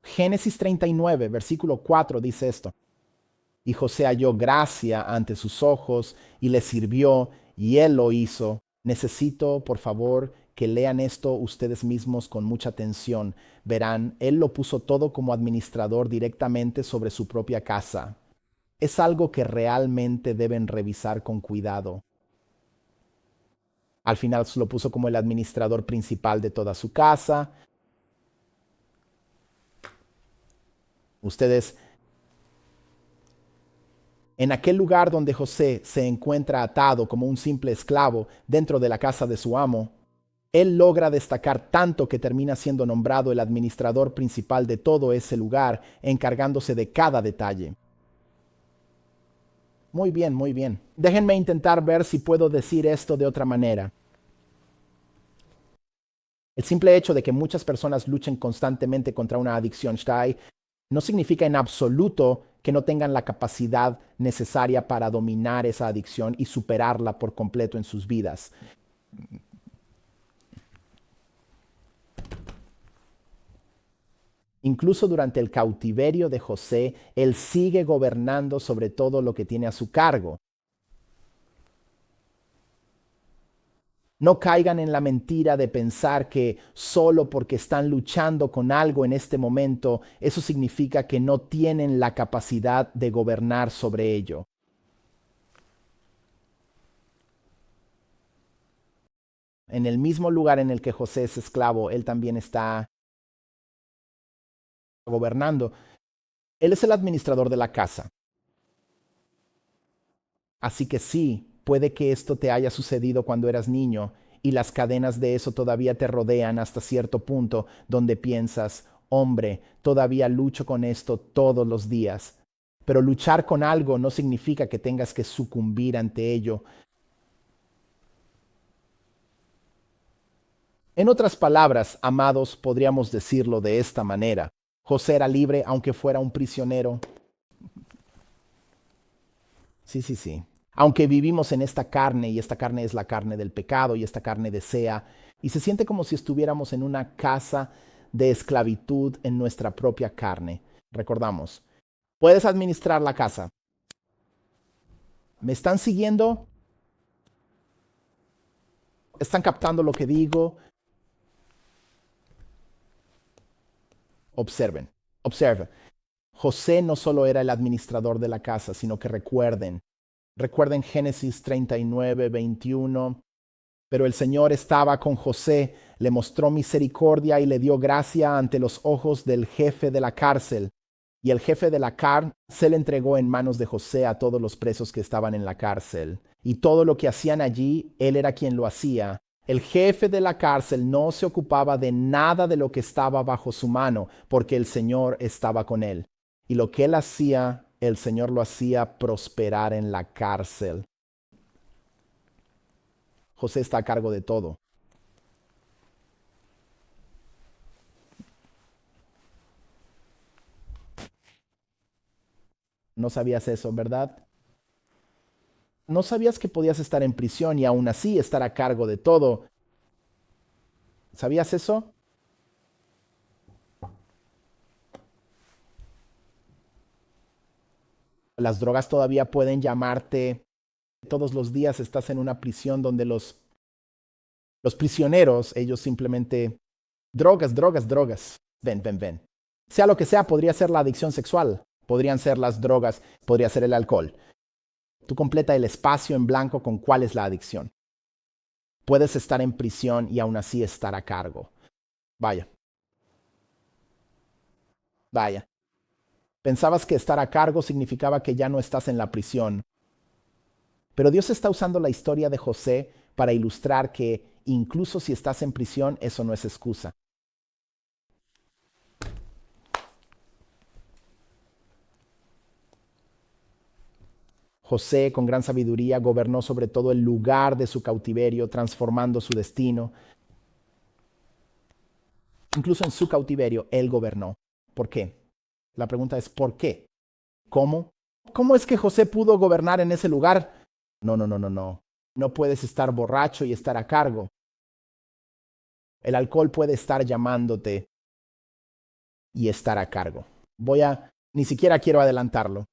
Génesis 39, versículo 4 dice esto: y José halló gracia ante sus ojos y le sirvió, y él lo hizo. Necesito, por favor, que lean esto ustedes mismos con mucha atención. Verán, él lo puso todo como administrador directamente sobre su propia casa. Es algo que realmente deben revisar con cuidado. Al final lo puso como el administrador principal de toda su casa. Ustedes, en aquel lugar donde José se encuentra atado como un simple esclavo dentro de la casa de su amo, él logra destacar tanto que termina siendo nombrado el administrador principal de todo ese lugar, encargándose de cada detalle. Muy bien, muy bien. Déjenme intentar ver si puedo decir esto de otra manera. El simple hecho de que muchas personas luchen constantemente contra una adicción, Shai, no significa en absoluto que no tengan la capacidad necesaria para dominar esa adicción y superarla por completo en sus vidas. Incluso durante el cautiverio de José, él sigue gobernando sobre todo lo que tiene a su cargo. No caigan en la mentira de pensar que solo porque están luchando con algo en este momento, eso significa que no tienen la capacidad de gobernar sobre ello. En el mismo lugar en el que José es esclavo, él también está gobernando. Él es el administrador de la casa. Así que sí, puede que esto te haya sucedido cuando eras niño y las cadenas de eso todavía te rodean hasta cierto punto donde piensas, hombre, todavía lucho con esto todos los días. Pero luchar con algo no significa que tengas que sucumbir ante ello. En otras palabras, amados, podríamos decirlo de esta manera. José era libre aunque fuera un prisionero. Sí, sí, sí. Aunque vivimos en esta carne y esta carne es la carne del pecado y esta carne desea y se siente como si estuviéramos en una casa de esclavitud en nuestra propia carne. Recordamos, puedes administrar la casa. ¿Me están siguiendo? ¿Están captando lo que digo? Observen, observen. José no solo era el administrador de la casa, sino que recuerden Génesis 39, 21. Pero el Señor estaba con José, le mostró misericordia y le dio gracia ante los ojos del jefe de la cárcel. Y el jefe de la cárcel entregó en manos de José a todos los presos que estaban en la cárcel. Y todo lo que hacían allí, él era quien lo hacía. El jefe de la cárcel no se ocupaba de nada de lo que estaba bajo su mano, porque el Señor estaba con él. Y lo que él hacía, el Señor lo hacía prosperar en la cárcel. José está a cargo de todo. No sabías eso, ¿verdad? No sabías que podías estar en prisión y aún así estar a cargo de todo. ¿Sabías eso? Las drogas todavía pueden llamarte. Todos los días estás en una prisión donde los prisioneros, ellos simplemente, drogas, drogas, drogas. Ven, ven, ven. Sea lo que sea, podría ser la adicción sexual, podrían ser las drogas, podría ser el alcohol. Tú completa el espacio en blanco con cuál es la adicción. Puedes estar en prisión y aún así estar a cargo. Vaya, vaya. Pensabas que estar a cargo significaba que ya no estás en la prisión. Pero Dios está usando la historia de José para ilustrar que incluso si estás en prisión, eso no es excusa. José, con gran sabiduría, gobernó sobre todo el lugar de su cautiverio, transformando su destino. Incluso en su cautiverio, él gobernó. ¿Por qué? La pregunta es ¿por qué? ¿Cómo? ¿Cómo es que José pudo gobernar en ese lugar? No, no, no, no, no. No puedes estar borracho y estar a cargo. El alcohol puede estar llamándote y estar a cargo. Ni siquiera quiero adelantarlo.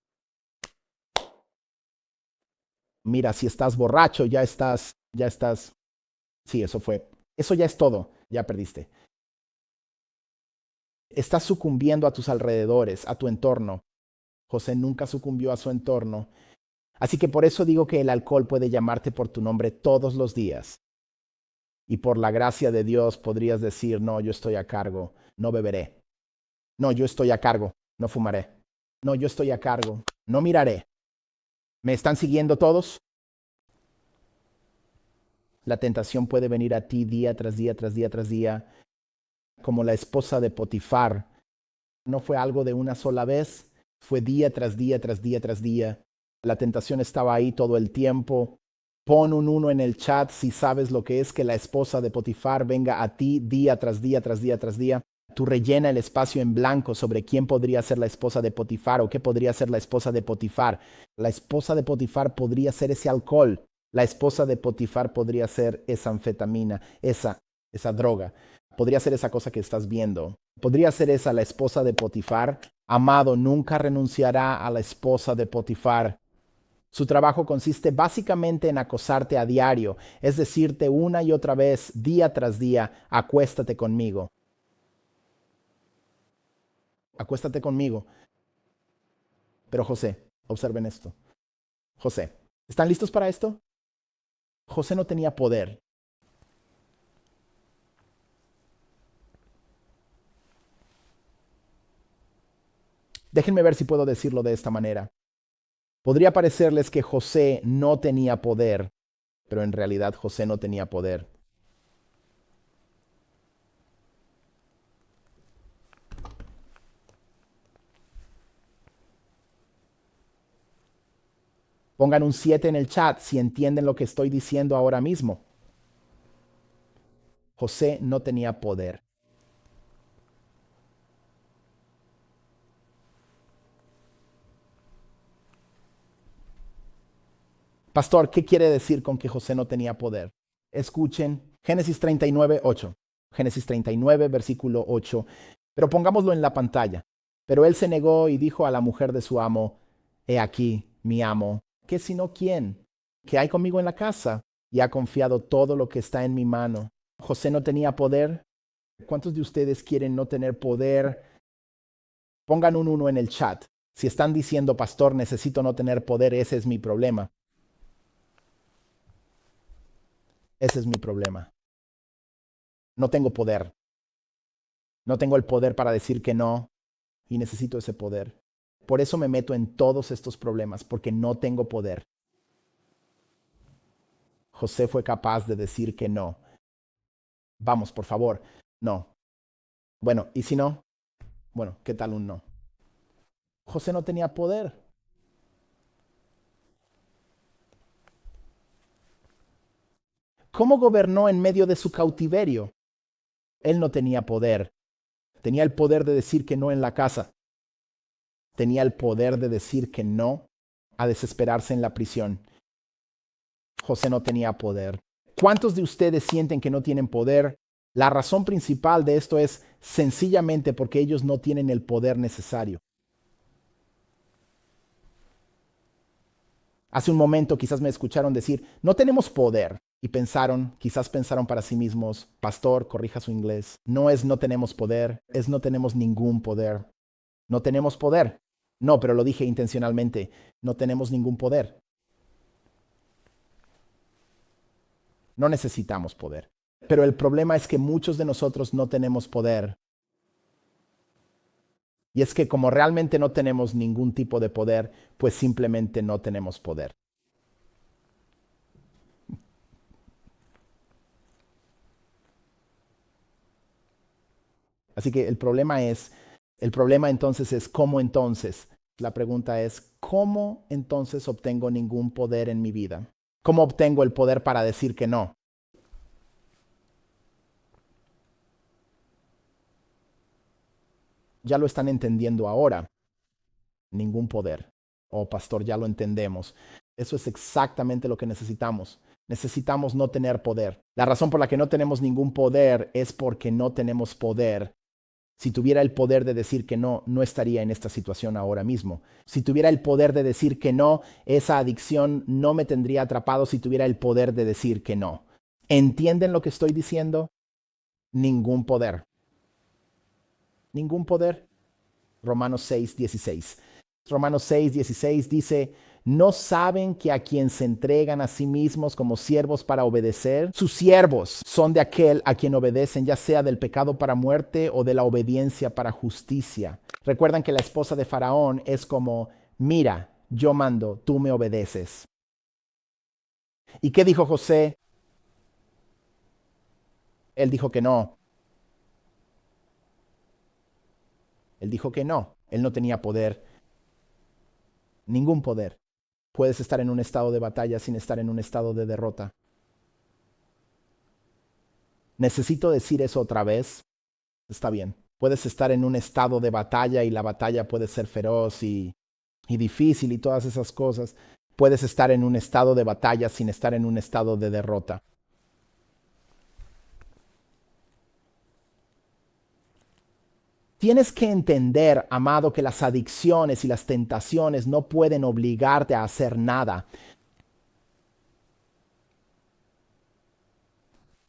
Mira, si estás borracho, ya estás, sí, eso ya es todo, ya perdiste. Estás sucumbiendo a tus alrededores, a tu entorno. José nunca sucumbió a su entorno. Así que por eso digo que el alcohol puede llamarte por tu nombre todos los días. Y por la gracia de Dios podrías decir, no, yo estoy a cargo, no beberé. No, yo estoy a cargo, no fumaré. No, yo estoy a cargo, no miraré. ¿Me están siguiendo todos? La tentación puede venir a ti día tras día, tras día, tras día, como la esposa de Potifar. No fue algo de una sola vez, fue día tras día, tras día, tras día. La tentación estaba ahí todo el tiempo. Pon un 1 en el chat si sabes lo que es que la esposa de Potifar venga a ti día tras día, tras día, tras día. Tú rellena el espacio en blanco sobre quién podría ser la esposa de Potifar o qué podría ser la esposa de Potifar. La esposa de Potifar podría ser ese alcohol. La esposa de Potifar podría ser esa anfetamina, esa droga. Podría ser esa cosa que estás viendo. Podría ser esa la esposa de Potifar. Amado, nunca renunciará a la esposa de Potifar. Su trabajo consiste básicamente en acosarte a diario, es decirte una y otra vez, día tras día, acuéstate conmigo. Acuéstate conmigo. Pero José, observen esto. José, ¿están listos para esto? José no tenía poder. Déjenme ver si puedo decirlo de esta manera. Podría parecerles que José no tenía poder, pero en realidad José no tenía poder. Pongan un 7 en el chat si entienden lo que estoy diciendo ahora mismo. José no tenía poder. Pastor, ¿qué quiere decir con que José no tenía poder? Escuchen Génesis 39, 8. Génesis 39, versículo 8. Pero pongámoslo en la pantalla. Pero él se negó y dijo a la mujer de su amo, he aquí, mi amo, ¿qué sino quién? ¿Qué hay conmigo en la casa? Y ha confiado todo lo que está en mi mano. José no tenía poder. ¿Cuántos de ustedes quieren no tener poder? Pongan un 1 en el chat. Si están diciendo, pastor, necesito no tener poder, ese es mi problema. Ese es mi problema. No tengo poder. No tengo el poder para decir que no y necesito ese poder. Por eso me meto en todos estos problemas, porque no tengo poder. José fue capaz de decir que no. Vamos, por favor, no. Bueno, ¿y si no? Bueno, ¿qué tal un no? José no tenía poder. ¿Cómo gobernó en medio de su cautiverio? Él no tenía poder. Tenía el poder de decir que no en la casa. Tenía el poder de decir que no a desesperarse en la prisión. José no tenía poder. ¿Cuántos de ustedes sienten que no tienen poder? La razón principal de esto es sencillamente porque ellos no tienen el poder necesario. Hace un momento quizás me escucharon decir, no tenemos poder. Y pensaron, quizás pensaron para sí mismos, pastor, corrija su inglés. No es no tenemos poder, es no tenemos ningún poder. No tenemos poder. No, pero lo dije intencionalmente, no tenemos ningún poder. No necesitamos poder. Pero el problema es que muchos de nosotros no tenemos poder. Y es que como realmente no tenemos ningún tipo de poder, pues simplemente no tenemos poder. Así que el problema entonces es cómo entonces. La pregunta es, ¿cómo entonces obtengo ningún poder en mi vida? ¿Cómo obtengo el poder para decir que no? Ya lo están entendiendo ahora. Ningún poder. Oh, pastor, ya lo entendemos. Eso es exactamente lo que necesitamos. Necesitamos no tener poder. La razón por la que no tenemos ningún poder es porque no tenemos poder. Si tuviera el poder de decir que no, no estaría en esta situación ahora mismo. Si tuviera el poder de decir que no, esa adicción no me tendría atrapado si tuviera el poder de decir que no. ¿Entienden lo que estoy diciendo? Ningún poder. Ningún poder. Romanos 6:16. Romanos 6:16 dice, ¿no saben que a quien se entregan a sí mismos como siervos para obedecer, sus siervos son de aquel a quien obedecen, ya sea del pecado para muerte o de la obediencia para justicia? Recuerdan que la esposa de Faraón es como, mira, yo mando, tú me obedeces. ¿Y qué dijo José? Él dijo que no. Él dijo que no. Él no tenía poder, ningún poder. Puedes estar en un estado de batalla sin estar en un estado de derrota. ¿Necesito decir eso otra vez? Está bien. Puedes estar en un estado de batalla y la batalla puede ser feroz y difícil y todas esas cosas. Puedes estar en un estado de batalla sin estar en un estado de derrota. Tienes que entender, amado, que las adicciones y las tentaciones no pueden obligarte a hacer nada.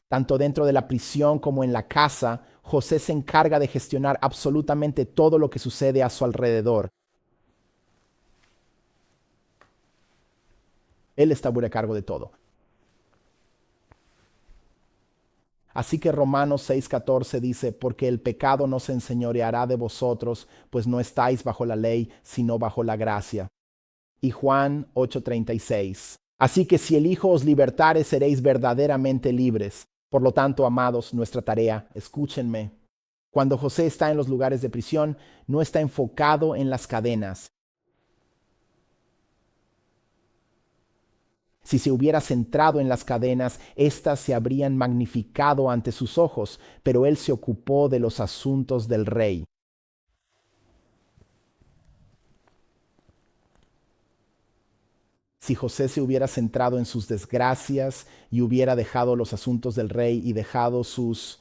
Tanto dentro de la prisión como en la casa, José se encarga de gestionar absolutamente todo lo que sucede a su alrededor. Él está muy a cargo de todo. Así que Romanos 6:14 dice, porque el pecado no se enseñoreará de vosotros, pues no estáis bajo la ley, sino bajo la gracia. Y Juan 8:36, así que si el Hijo os libertare, seréis verdaderamente libres. Por lo tanto, amados, nuestra tarea, escúchenme. Cuando José está en los lugares de prisión, no está enfocado en las cadenas. Si se hubiera centrado en las cadenas, éstas se habrían magnificado ante sus ojos, pero él se ocupó de los asuntos del rey. Si José se hubiera centrado en sus desgracias y hubiera dejado los asuntos del rey y dejado sus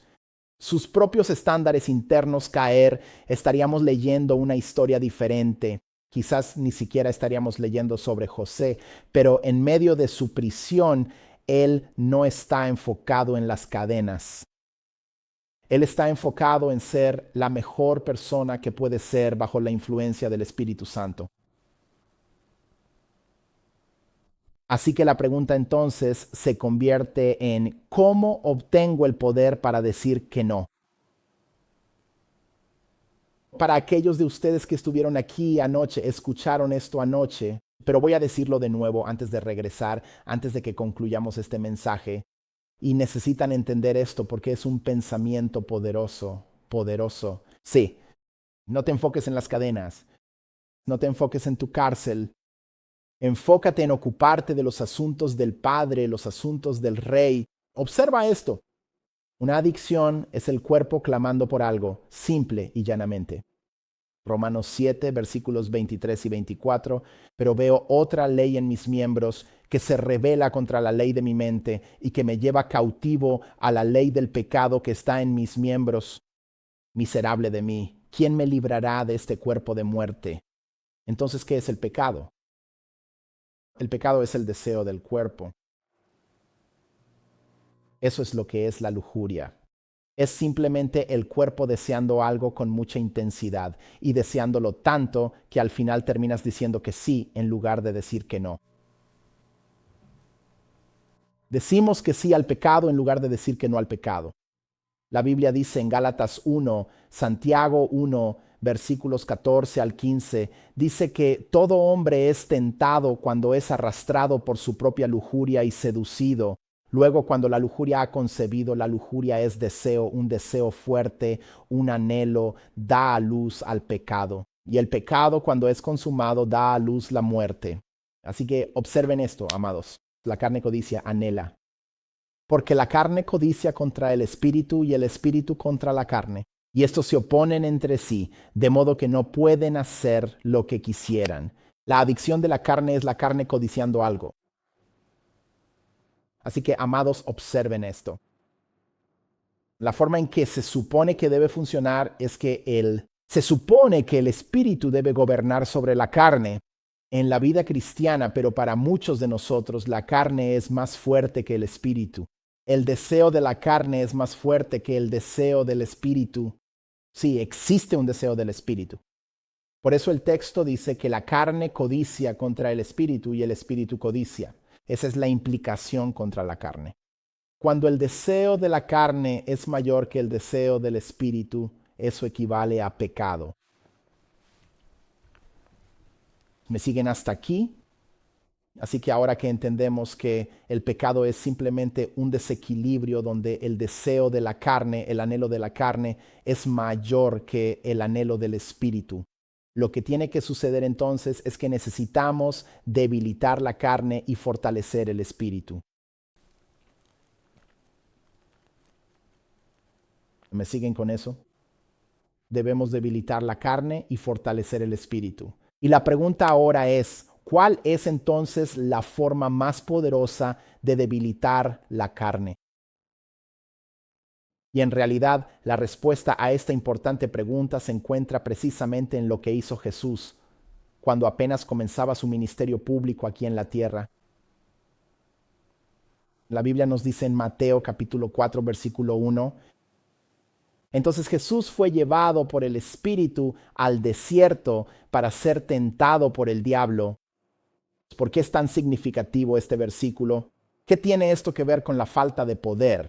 propios estándares internos caer, estaríamos leyendo una historia diferente. Quizás ni siquiera estaríamos leyendo sobre José, pero en medio de su prisión, él no está enfocado en las cadenas. Él está enfocado en ser la mejor persona que puede ser bajo la influencia del Espíritu Santo. Así que la pregunta entonces se convierte en ¿cómo obtengo el poder para decir que no? Para aquellos de ustedes que estuvieron aquí anoche, escucharon esto anoche, pero voy a decirlo de nuevo antes de regresar, antes de que concluyamos este mensaje. Y necesitan entender esto porque es un pensamiento poderoso, poderoso. Sí, no te enfoques en las cadenas, no te enfoques en tu cárcel. Enfócate en ocuparte de los asuntos del Padre, los asuntos del Rey. Observa esto. Una adicción es el cuerpo clamando por algo, simple y llanamente. Romanos 7, versículos 23 y 24, pero veo otra ley en mis miembros que se rebela contra la ley de mi mente y que me lleva cautivo a la ley del pecado que está en mis miembros. Miserable de mí, ¿quién me librará de este cuerpo de muerte? Entonces, ¿qué es el pecado? El pecado es el deseo del cuerpo. Eso es lo que es la lujuria. Es simplemente el cuerpo deseando algo con mucha intensidad y deseándolo tanto que al final terminas diciendo que sí en lugar de decir que no. Decimos que sí al pecado en lugar de decir que no al pecado. La Biblia dice en Gálatas 1, Santiago 1, versículos 14 al 15, dice que todo hombre es tentado cuando es arrastrado por su propia lujuria y seducido. Luego, cuando la lujuria ha concebido, la lujuria es deseo, un deseo fuerte, un anhelo, da a luz al pecado. Y el pecado, cuando es consumado, da a luz la muerte. Así que observen esto, amados. La carne codicia anhela. Porque la carne codicia contra el espíritu y el espíritu contra la carne. Y estos se oponen entre sí, de modo que no pueden hacer lo que quisieran. La adicción de la carne es la carne codiciando algo. Así que, amados, observen esto. La forma en que se supone que debe funcionar es que se supone que el espíritu debe gobernar sobre la carne en la vida cristiana, pero para muchos de nosotros la carne es más fuerte que el espíritu. El deseo de la carne es más fuerte que el deseo del espíritu. Sí, existe un deseo del espíritu. Por eso el texto dice que la carne codicia contra el espíritu y el espíritu codicia. Esa es la implicación contra la carne. Cuando el deseo de la carne es mayor que el deseo del espíritu, eso equivale a pecado. ¿Me siguen hasta aquí? Así que ahora que entendemos que el pecado es simplemente un desequilibrio donde el deseo de la carne, el anhelo de la carne, es mayor que el anhelo del espíritu. Lo que tiene que suceder entonces es que necesitamos debilitar la carne y fortalecer el espíritu. ¿Me siguen con eso? Debemos debilitar la carne y fortalecer el espíritu. Y la pregunta ahora es, ¿cuál es entonces la forma más poderosa de debilitar la carne? Y en realidad la respuesta a esta importante pregunta se encuentra precisamente en lo que hizo Jesús cuando apenas comenzaba su ministerio público aquí en la tierra. La Biblia nos dice en Mateo capítulo 4 versículo 1, entonces Jesús fue llevado por el Espíritu al desierto para ser tentado por el diablo. ¿Por qué es tan significativo este versículo? ¿Qué tiene esto que ver con la falta de poder?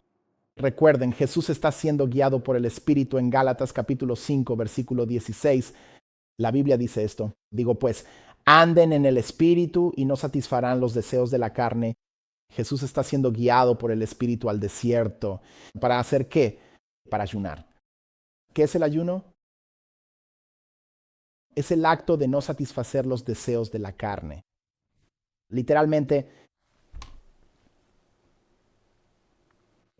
Recuerden, Jesús está siendo guiado por el Espíritu en Gálatas capítulo 5, versículo 16. La Biblia dice esto. Digo pues, anden en el Espíritu y no satisfarán los deseos de la carne. Jesús está siendo guiado por el Espíritu al desierto. ¿Para hacer qué? Para ayunar. ¿Qué es el ayuno? Es el acto de no satisfacer los deseos de la carne. Literalmente,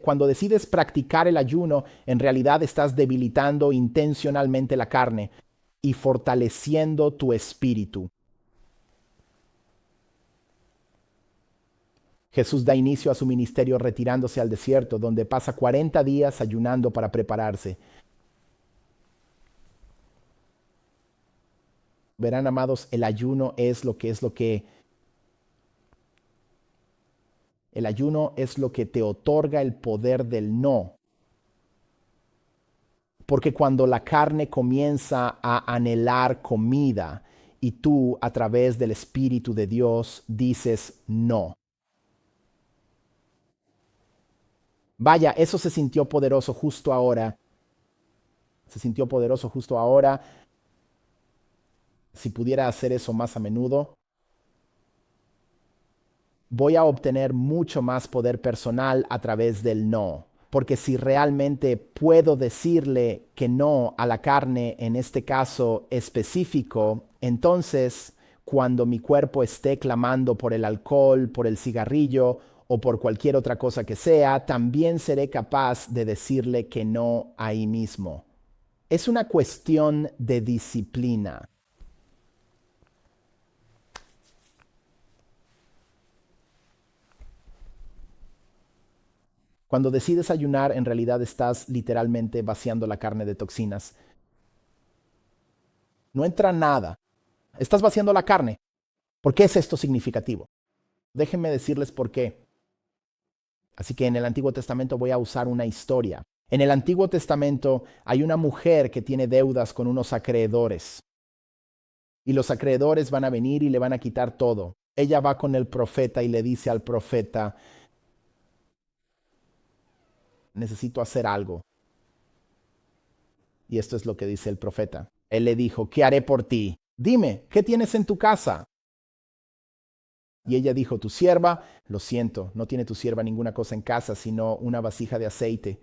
cuando decides practicar el ayuno, en realidad estás debilitando intencionalmente la carne y fortaleciendo tu espíritu. Jesús da inicio a su ministerio retirándose al desierto, donde pasa 40 días ayunando para prepararse. Verán, amados, el ayuno es lo que el ayuno es lo que te otorga el poder del no. Porque cuando la carne comienza a anhelar comida y tú a través del Espíritu de Dios dices no. Vaya, eso se sintió poderoso justo ahora. Se sintió poderoso justo ahora. Si pudiera hacer eso más a menudo, voy a obtener mucho más poder personal a través del no. Porque si realmente puedo decirle que no a la carne en este caso específico, entonces cuando mi cuerpo esté clamando por el alcohol, por el cigarrillo o por cualquier otra cosa que sea, también seré capaz de decirle que no ahí mismo. Es una cuestión de disciplina. Cuando decides ayunar, en realidad estás literalmente vaciando la carne de toxinas. No entra nada. Estás vaciando la carne. ¿Por qué es esto significativo? Déjenme decirles por qué. Así que en el Antiguo Testamento voy a usar una historia. En el Antiguo Testamento hay una mujer que tiene deudas con unos acreedores. Y los acreedores van a venir y le van a quitar todo. Ella va con el profeta y le dice al profeta, necesito hacer algo. Y esto es lo que dice el profeta. Él le dijo, ¿qué haré por ti? Dime, ¿qué tienes en tu casa? Y ella dijo, tu sierva, lo siento, no tiene tu sierva ninguna cosa en casa, sino una vasija de aceite.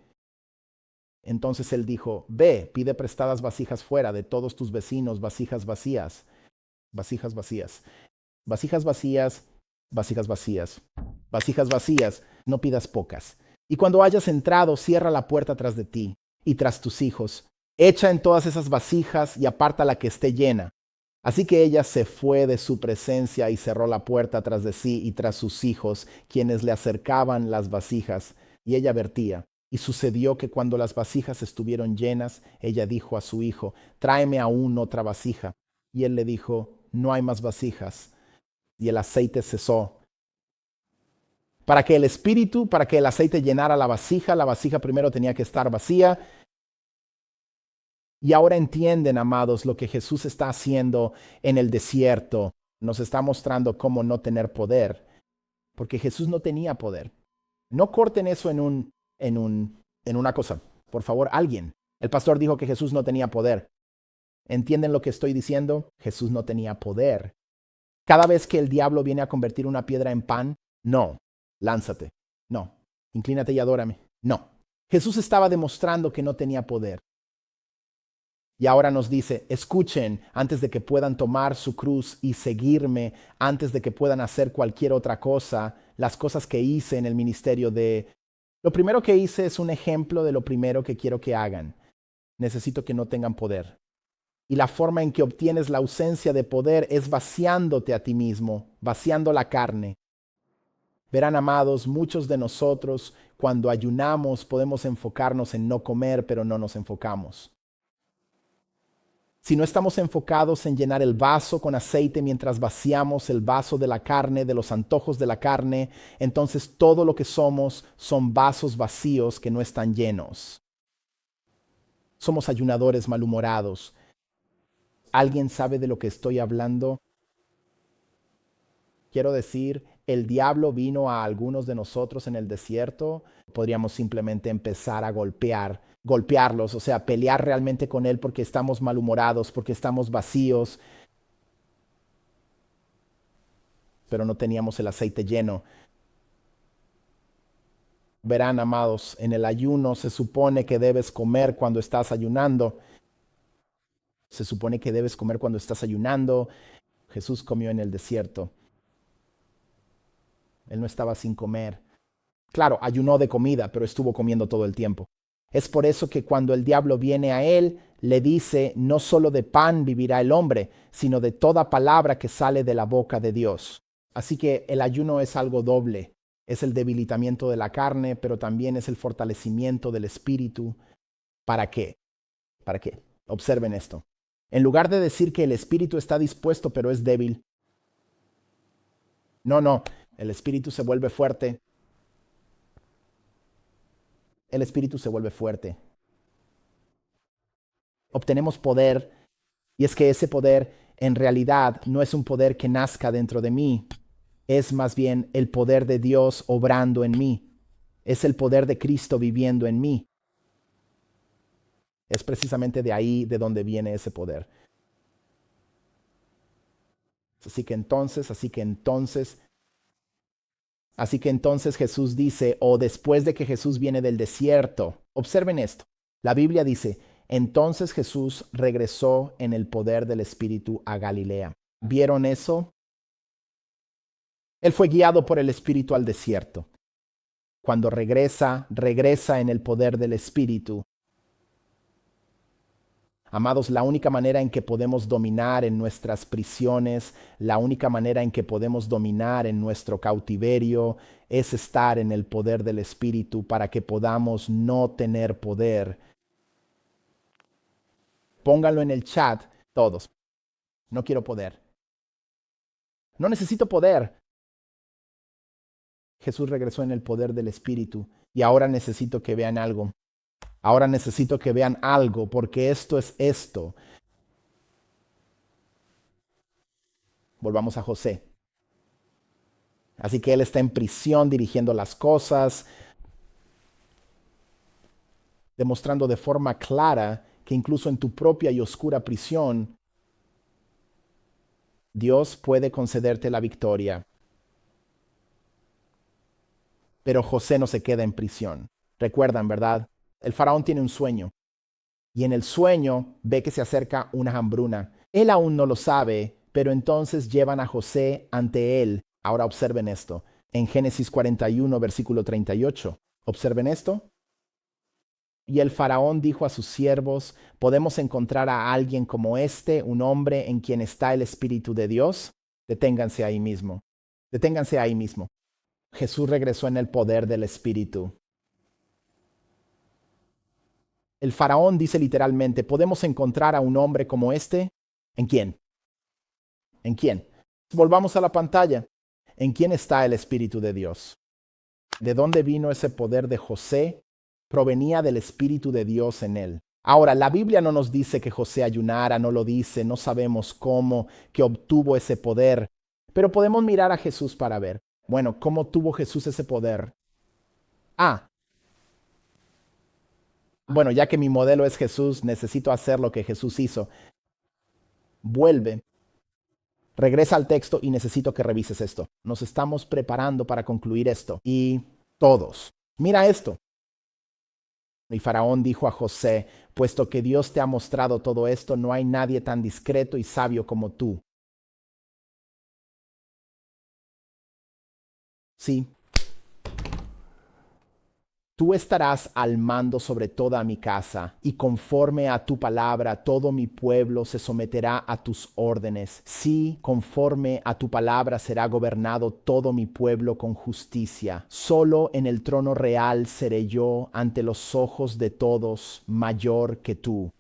Entonces él dijo, ve, pide prestadas vasijas fuera de todos tus vecinos, vasijas vacías, vasijas vacías, vasijas vacías, vasijas vacías, vasijas vacías, no pidas pocas. Y cuando hayas entrado, cierra la puerta tras de ti y tras tus hijos. Echa en todas esas vasijas y aparta la que esté llena. Así que ella se fue de su presencia y cerró la puerta tras de sí y tras sus hijos, quienes le acercaban las vasijas, y ella vertía. Y sucedió que cuando las vasijas estuvieron llenas, ella dijo a su hijo, tráeme aún otra vasija. Y él le dijo, no hay más vasijas. Y el aceite cesó. Para que el aceite llenara la vasija primero tenía que estar vacía. Y ahora entienden, amados, lo que Jesús está haciendo en el desierto. Nos está mostrando cómo no tener poder, porque Jesús no tenía poder. No corten eso en una cosa. Por favor, alguien. El pastor dijo que Jesús no tenía poder. ¿Entienden lo que estoy diciendo? Jesús no tenía poder. Cada vez que el diablo viene a convertir una piedra en pan, no, lánzate. No, inclínate y adórame. No. Jesús estaba demostrando que no tenía poder. Y ahora nos dice, escuchen antes de que puedan tomar su cruz y seguirme, antes de que puedan hacer cualquier otra cosa, las cosas que hice en el ministerio de... Lo primero que hice es un ejemplo de lo primero que quiero que hagan. Necesito que no tengan poder. Y la forma en que obtienes la ausencia de poder es vaciándote a ti mismo, vaciando la carne. Verán, amados, muchos de nosotros cuando ayunamos podemos enfocarnos en no comer, pero no nos enfocamos. Si no estamos enfocados en llenar el vaso con aceite mientras vaciamos el vaso de la carne, de los antojos de la carne, entonces todo lo que somos son vasos vacíos que no están llenos. Somos ayunadores malhumorados. ¿Alguien sabe de lo que estoy hablando? Quiero decir, el diablo vino a algunos de nosotros en el desierto. Podríamos simplemente empezar a golpearlos, o sea, pelear realmente con él porque estamos malhumorados, porque estamos vacíos, pero no teníamos el aceite lleno. Verán, amados, en el ayuno se supone que debes comer cuando estás ayunando. Se supone que debes comer cuando estás ayunando. Jesús comió en el desierto. Él no estaba sin comer. Claro, ayunó de comida, pero estuvo comiendo todo el tiempo. Es por eso que cuando el diablo viene a él, le dice, no solo de pan vivirá el hombre, sino de toda palabra que sale de la boca de Dios. Así que el ayuno es algo doble. Es el debilitamiento de la carne, pero también es el fortalecimiento del espíritu. ¿Para qué? ¿Para qué? Observen esto. En lugar de decir que el espíritu está dispuesto, pero es débil. No, el espíritu se vuelve fuerte. El espíritu se vuelve fuerte. Obtenemos poder, y es que ese poder en realidad no es un poder que nazca dentro de mí, es más bien el poder de Dios obrando en mí. Es el poder de Cristo viviendo en mí. Es precisamente de ahí de donde viene ese poder. Así que entonces Jesús dice, o después de que Jesús viene del desierto, observen esto, la Biblia dice, entonces Jesús regresó en el poder del Espíritu a Galilea. ¿Vieron eso? Él fue guiado por el Espíritu al desierto. Cuando regresa en el poder del Espíritu. Amados, la única manera en que podemos dominar en nuestras prisiones, la única manera en que podemos dominar en nuestro cautiverio es estar en el poder del Espíritu para que podamos no tener poder. Pónganlo en el chat todos. No quiero poder. No necesito poder. Jesús regresó en el poder del Espíritu y ahora necesito que vean algo. Ahora necesito que vean algo porque esto es esto. Volvamos a José. Así que él está en prisión dirigiendo las cosas, demostrando de forma clara que incluso en tu propia y oscura prisión, Dios puede concederte la victoria. Pero José no se queda en prisión. Recuerdan, ¿verdad? El faraón tiene un sueño y en el sueño ve que se acerca una hambruna. Él aún no lo sabe, pero entonces llevan a José ante él. Ahora observen esto. En Génesis 41, versículo 38. Observen esto. Y el faraón dijo a sus siervos, ¿podemos encontrar a alguien como este, un hombre en quien está el Espíritu de Dios? Deténganse ahí mismo. Deténganse ahí mismo. Jesús regresó en el poder del Espíritu. El faraón dice literalmente, ¿podemos encontrar a un hombre como este? ¿En quién? ¿En quién? Volvamos a la pantalla. ¿En quién está el Espíritu de Dios? ¿De dónde vino ese poder de José? Provenía del Espíritu de Dios en él. Ahora, la Biblia no nos dice que José ayunara, no lo dice, no sabemos cómo, que obtuvo ese poder, pero podemos mirar a Jesús para ver. Bueno, ¿cómo tuvo Jesús ese poder? Bueno, ya que mi modelo es Jesús, necesito hacer lo que Jesús hizo. Vuelve, regresa al texto y necesito que revises esto. Nos estamos preparando para concluir esto. Y todos, mira esto. Y Faraón dijo a José: puesto que Dios te ha mostrado todo esto, no hay nadie tan discreto y sabio como tú. Sí, tú estarás al mando sobre toda mi casa, y conforme a tu palabra todo mi pueblo se someterá a tus órdenes. Sí, conforme a tu palabra será gobernado todo mi pueblo con justicia. Solo en el trono real seré yo ante los ojos de todos mayor que tú.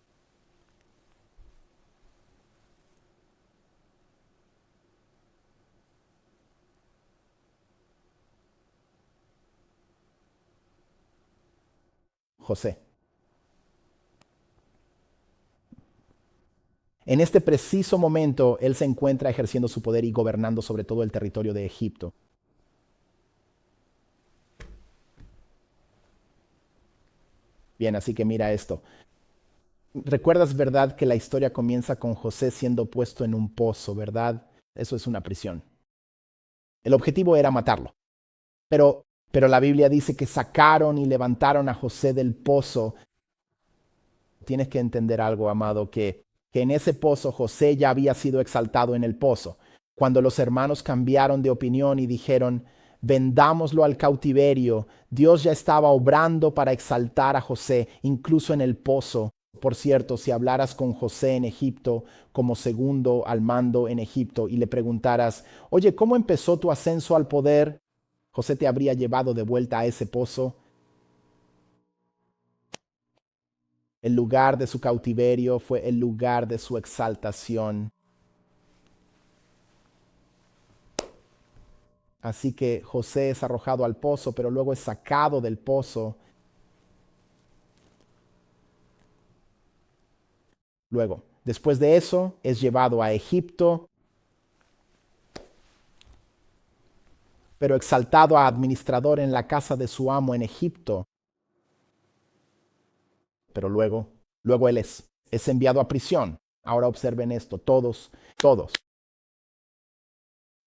José. En este preciso momento, él se encuentra ejerciendo su poder y gobernando sobre todo el territorio de Egipto. Bien, así que mira esto. ¿Recuerdas, verdad, que la historia comienza con José siendo puesto en un pozo, verdad? Eso es una prisión. El objetivo era matarlo. Pero la Biblia dice que sacaron y levantaron a José del pozo. Tienes que entender algo, amado, que en ese pozo José ya había sido exaltado en el pozo. Cuando los hermanos cambiaron de opinión y dijeron: vendámoslo al cautiverio, Dios ya estaba obrando para exaltar a José, incluso en el pozo. Por cierto, si hablaras con José en Egipto como segundo al mando en Egipto y le preguntaras: oye, ¿cómo empezó tu ascenso al poder? José te habría llevado de vuelta a ese pozo. El lugar de su cautiverio fue el lugar de su exaltación. Así que José es arrojado al pozo, pero luego es sacado del pozo. Luego, después de eso, es llevado a Egipto, pero exaltado a administrador en la casa de su amo en Egipto. Pero luego él es enviado a prisión. Ahora observen esto, todos.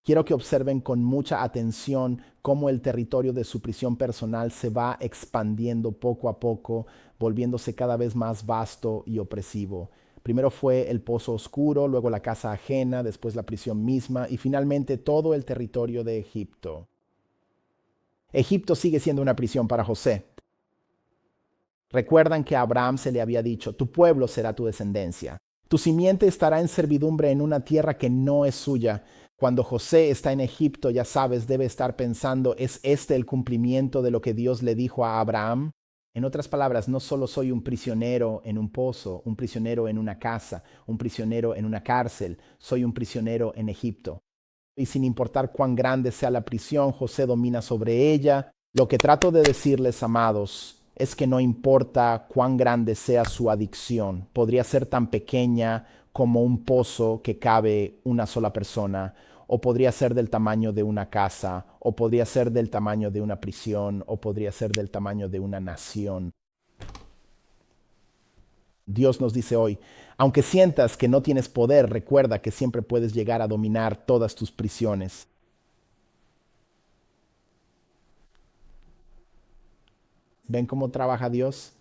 Quiero que observen con mucha atención cómo el territorio de su prisión personal se va expandiendo poco a poco, volviéndose cada vez más vasto y opresivo. Primero fue el pozo oscuro, luego la casa ajena, después la prisión misma y finalmente todo el territorio de Egipto. Egipto sigue siendo una prisión para José. Recuerdan que a Abraham se le había dicho: tu pueblo será tu descendencia. Tu simiente estará en servidumbre en una tierra que no es suya. Cuando José está en Egipto, ya sabes, debe estar pensando: ¿es este el cumplimiento de lo que Dios le dijo a Abraham? En otras palabras, no solo soy un prisionero en un pozo, un prisionero en una casa, un prisionero en una cárcel, soy un prisionero en Egipto. Y sin importar cuán grande sea la prisión, José domina sobre ella. Lo que trato de decirles, amados, es que no importa cuán grande sea su adicción, podría ser tan pequeña como un pozo que cabe una sola persona, o podría ser del tamaño de una casa, o podría ser del tamaño de una prisión, o podría ser del tamaño de una nación. Dios nos dice hoy: aunque sientas que no tienes poder, recuerda que siempre puedes llegar a dominar todas tus prisiones. ¿Ven cómo trabaja Dios?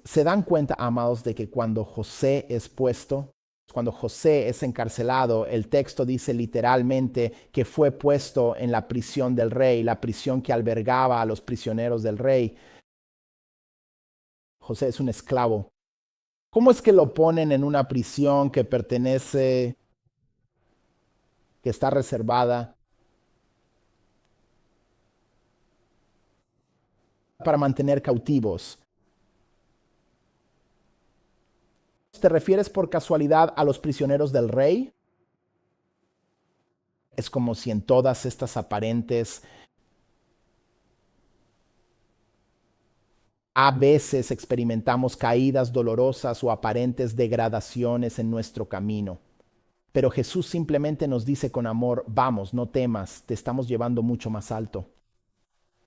¿Se dan cuenta, amados, de que cuando José es puesto, cuando José es encarcelado, el texto dice literalmente que fue puesto en la prisión del rey, la prisión que albergaba a los prisioneros del rey? José es un esclavo. ¿Cómo es que lo ponen en una prisión que pertenece, que está reservada para mantener cautivos? ¿Te refieres por casualidad a los prisioneros del rey? Es como si en todas estas aparentes, a veces experimentamos caídas dolorosas o aparentes degradaciones en nuestro camino. Pero Jesús simplemente nos dice con amor: vamos, no temas, te estamos llevando mucho más alto.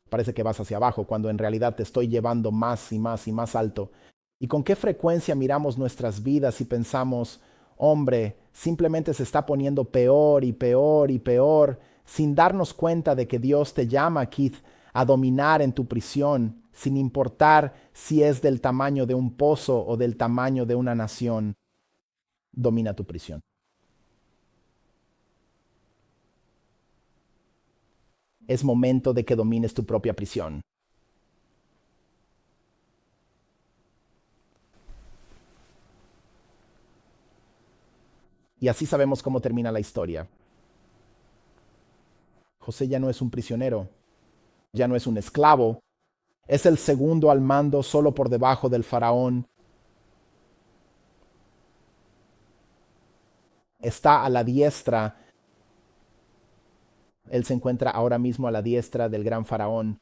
Parece que vas hacia abajo, cuando en realidad te estoy llevando más y más y más alto. ¿Y con qué frecuencia miramos nuestras vidas y pensamos: hombre, simplemente se está poniendo peor y peor y peor, sin darnos cuenta de que Dios te llama, Keith, a dominar en tu prisión? sin importar si es del tamaño de un pozo o del tamaño de una nación, domina tu prisión. Es momento de que domines tu propia prisión. Y así sabemos cómo termina la historia. José ya no es un prisionero, ya no es un esclavo, es el segundo al mando solo por debajo del faraón. Está a la diestra, él se encuentra ahora mismo a la diestra del gran faraón.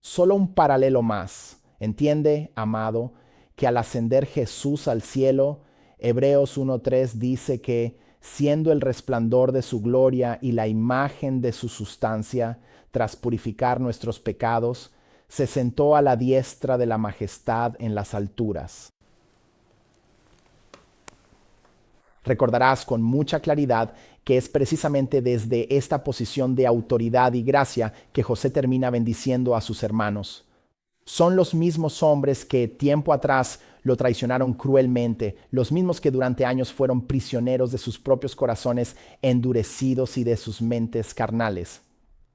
Solo un paralelo más. Entiende, amado, que al ascender Jesús al cielo, Hebreos 1:3 dice que, siendo el resplandor de su gloria y la imagen de su sustancia, tras purificar nuestros pecados, se sentó a la diestra de la majestad en las alturas. Recordarás con mucha claridad que es precisamente desde esta posición de autoridad y gracia que José termina bendiciendo a sus hermanos. Son los mismos hombres que tiempo atrás lo traicionaron cruelmente, los mismos que durante años fueron prisioneros de sus propios corazones endurecidos y de sus mentes carnales.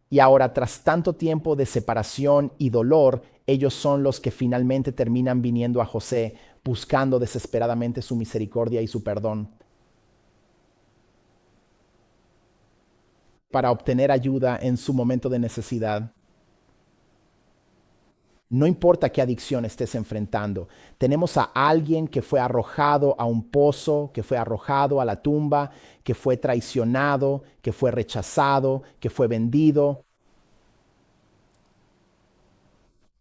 Y ahora, tras tanto tiempo de separación y dolor, ellos son los que finalmente terminan viniendo a José, buscando desesperadamente su misericordia y su perdón, para obtener ayuda en su momento de necesidad. No importa qué adicción estés enfrentando, tenemos a alguien que fue arrojado a un pozo, que fue arrojado a la tumba, que fue traicionado, que fue rechazado, que fue vendido,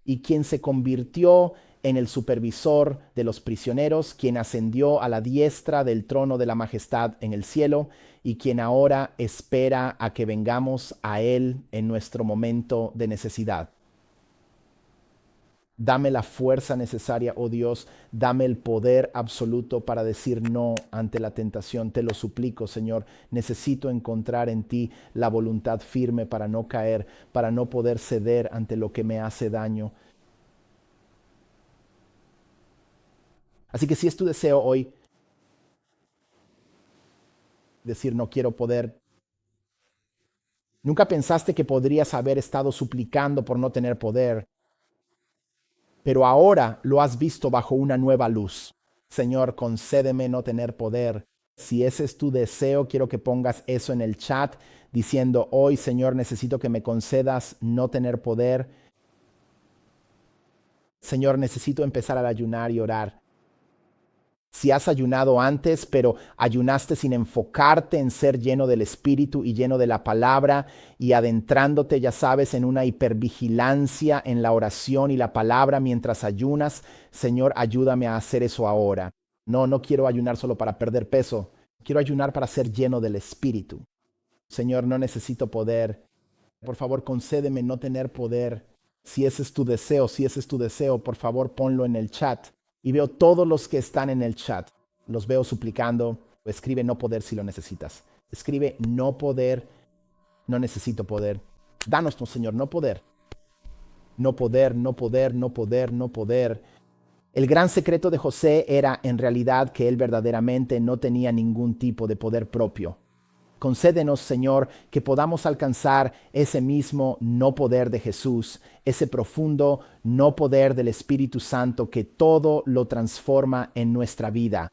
y quien se convirtió en el supervisor de los prisioneros, quien ascendió a la diestra del trono de la majestad en el cielo y quien ahora espera a que vengamos a Él en nuestro momento de necesidad. Dame la fuerza necesaria, oh Dios, dame el poder absoluto para decir no ante la tentación. Te lo suplico, Señor. Necesito encontrar en ti la voluntad firme para no caer, para no poder ceder ante lo que me hace daño. Así que si es tu deseo hoy decir no quiero poder, nunca pensaste que podrías haber estado suplicando por no tener poder, pero ahora lo has visto bajo una nueva luz. Señor, concédeme no tener poder. Si ese es tu deseo, quiero que pongas eso en el chat diciendo, hoy, Señor, necesito que me concedas no tener poder. Señor, necesito empezar a ayunar y orar. Si has ayunado antes, pero ayunaste sin enfocarte en ser lleno del Espíritu y lleno de la palabra y adentrándote, ya sabes, en una hipervigilancia en la oración y la palabra mientras ayunas, Señor, ayúdame a hacer eso ahora. No quiero ayunar solo para perder peso. Quiero ayunar para ser lleno del Espíritu. Señor, no necesito poder. Por favor, concédeme no tener poder. Si ese es tu deseo, por favor, ponlo en el chat. Y veo todos los que están en el chat. Los veo suplicando. Escribe no poder si lo necesitas. Escribe no poder, no necesito poder. Danos, Señor, no poder. No poder, no poder, no poder, no poder. El gran secreto de José era en realidad que él verdaderamente no tenía ningún tipo de poder propio. Concédenos, Señor, que podamos alcanzar ese mismo no poder de Jesús, ese profundo no poder del Espíritu Santo que todo lo transforma en nuestra vida.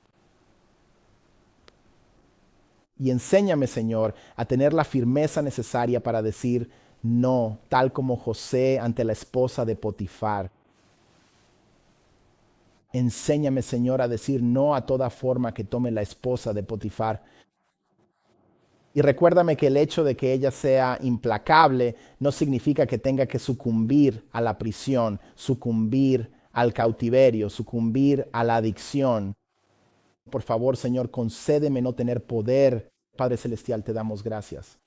Y enséñame, Señor, a tener la firmeza necesaria para decir no, tal como José ante la esposa de Potifar. Enséñame, Señor, a decir no a toda forma que tome la esposa de Potifar. Y recuérdame que el hecho de que ella sea implacable no significa que tenga que sucumbir a la prisión, sucumbir al cautiverio, sucumbir a la adicción. Por favor, Señor, concédeme no tener poder. Padre Celestial, te damos gracias.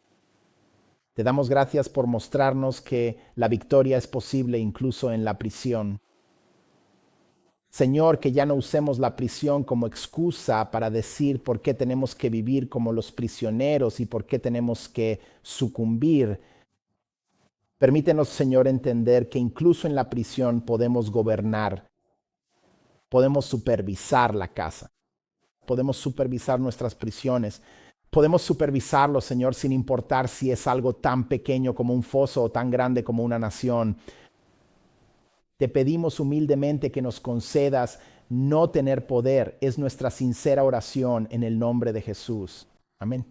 Te damos gracias por mostrarnos que la victoria es posible incluso en la prisión. Señor, que ya no usemos la prisión como excusa para decir por qué tenemos que vivir como los prisioneros y por qué tenemos que sucumbir. Permítenos, Señor, entender que incluso en la prisión podemos gobernar, podemos supervisar la casa, podemos supervisar nuestras prisiones, podemos supervisarlo, Señor, sin importar si es algo tan pequeño como un foso o tan grande como una nación. Te pedimos humildemente que nos concedas no tener poder. Es nuestra sincera oración en el nombre de Jesús. Amén.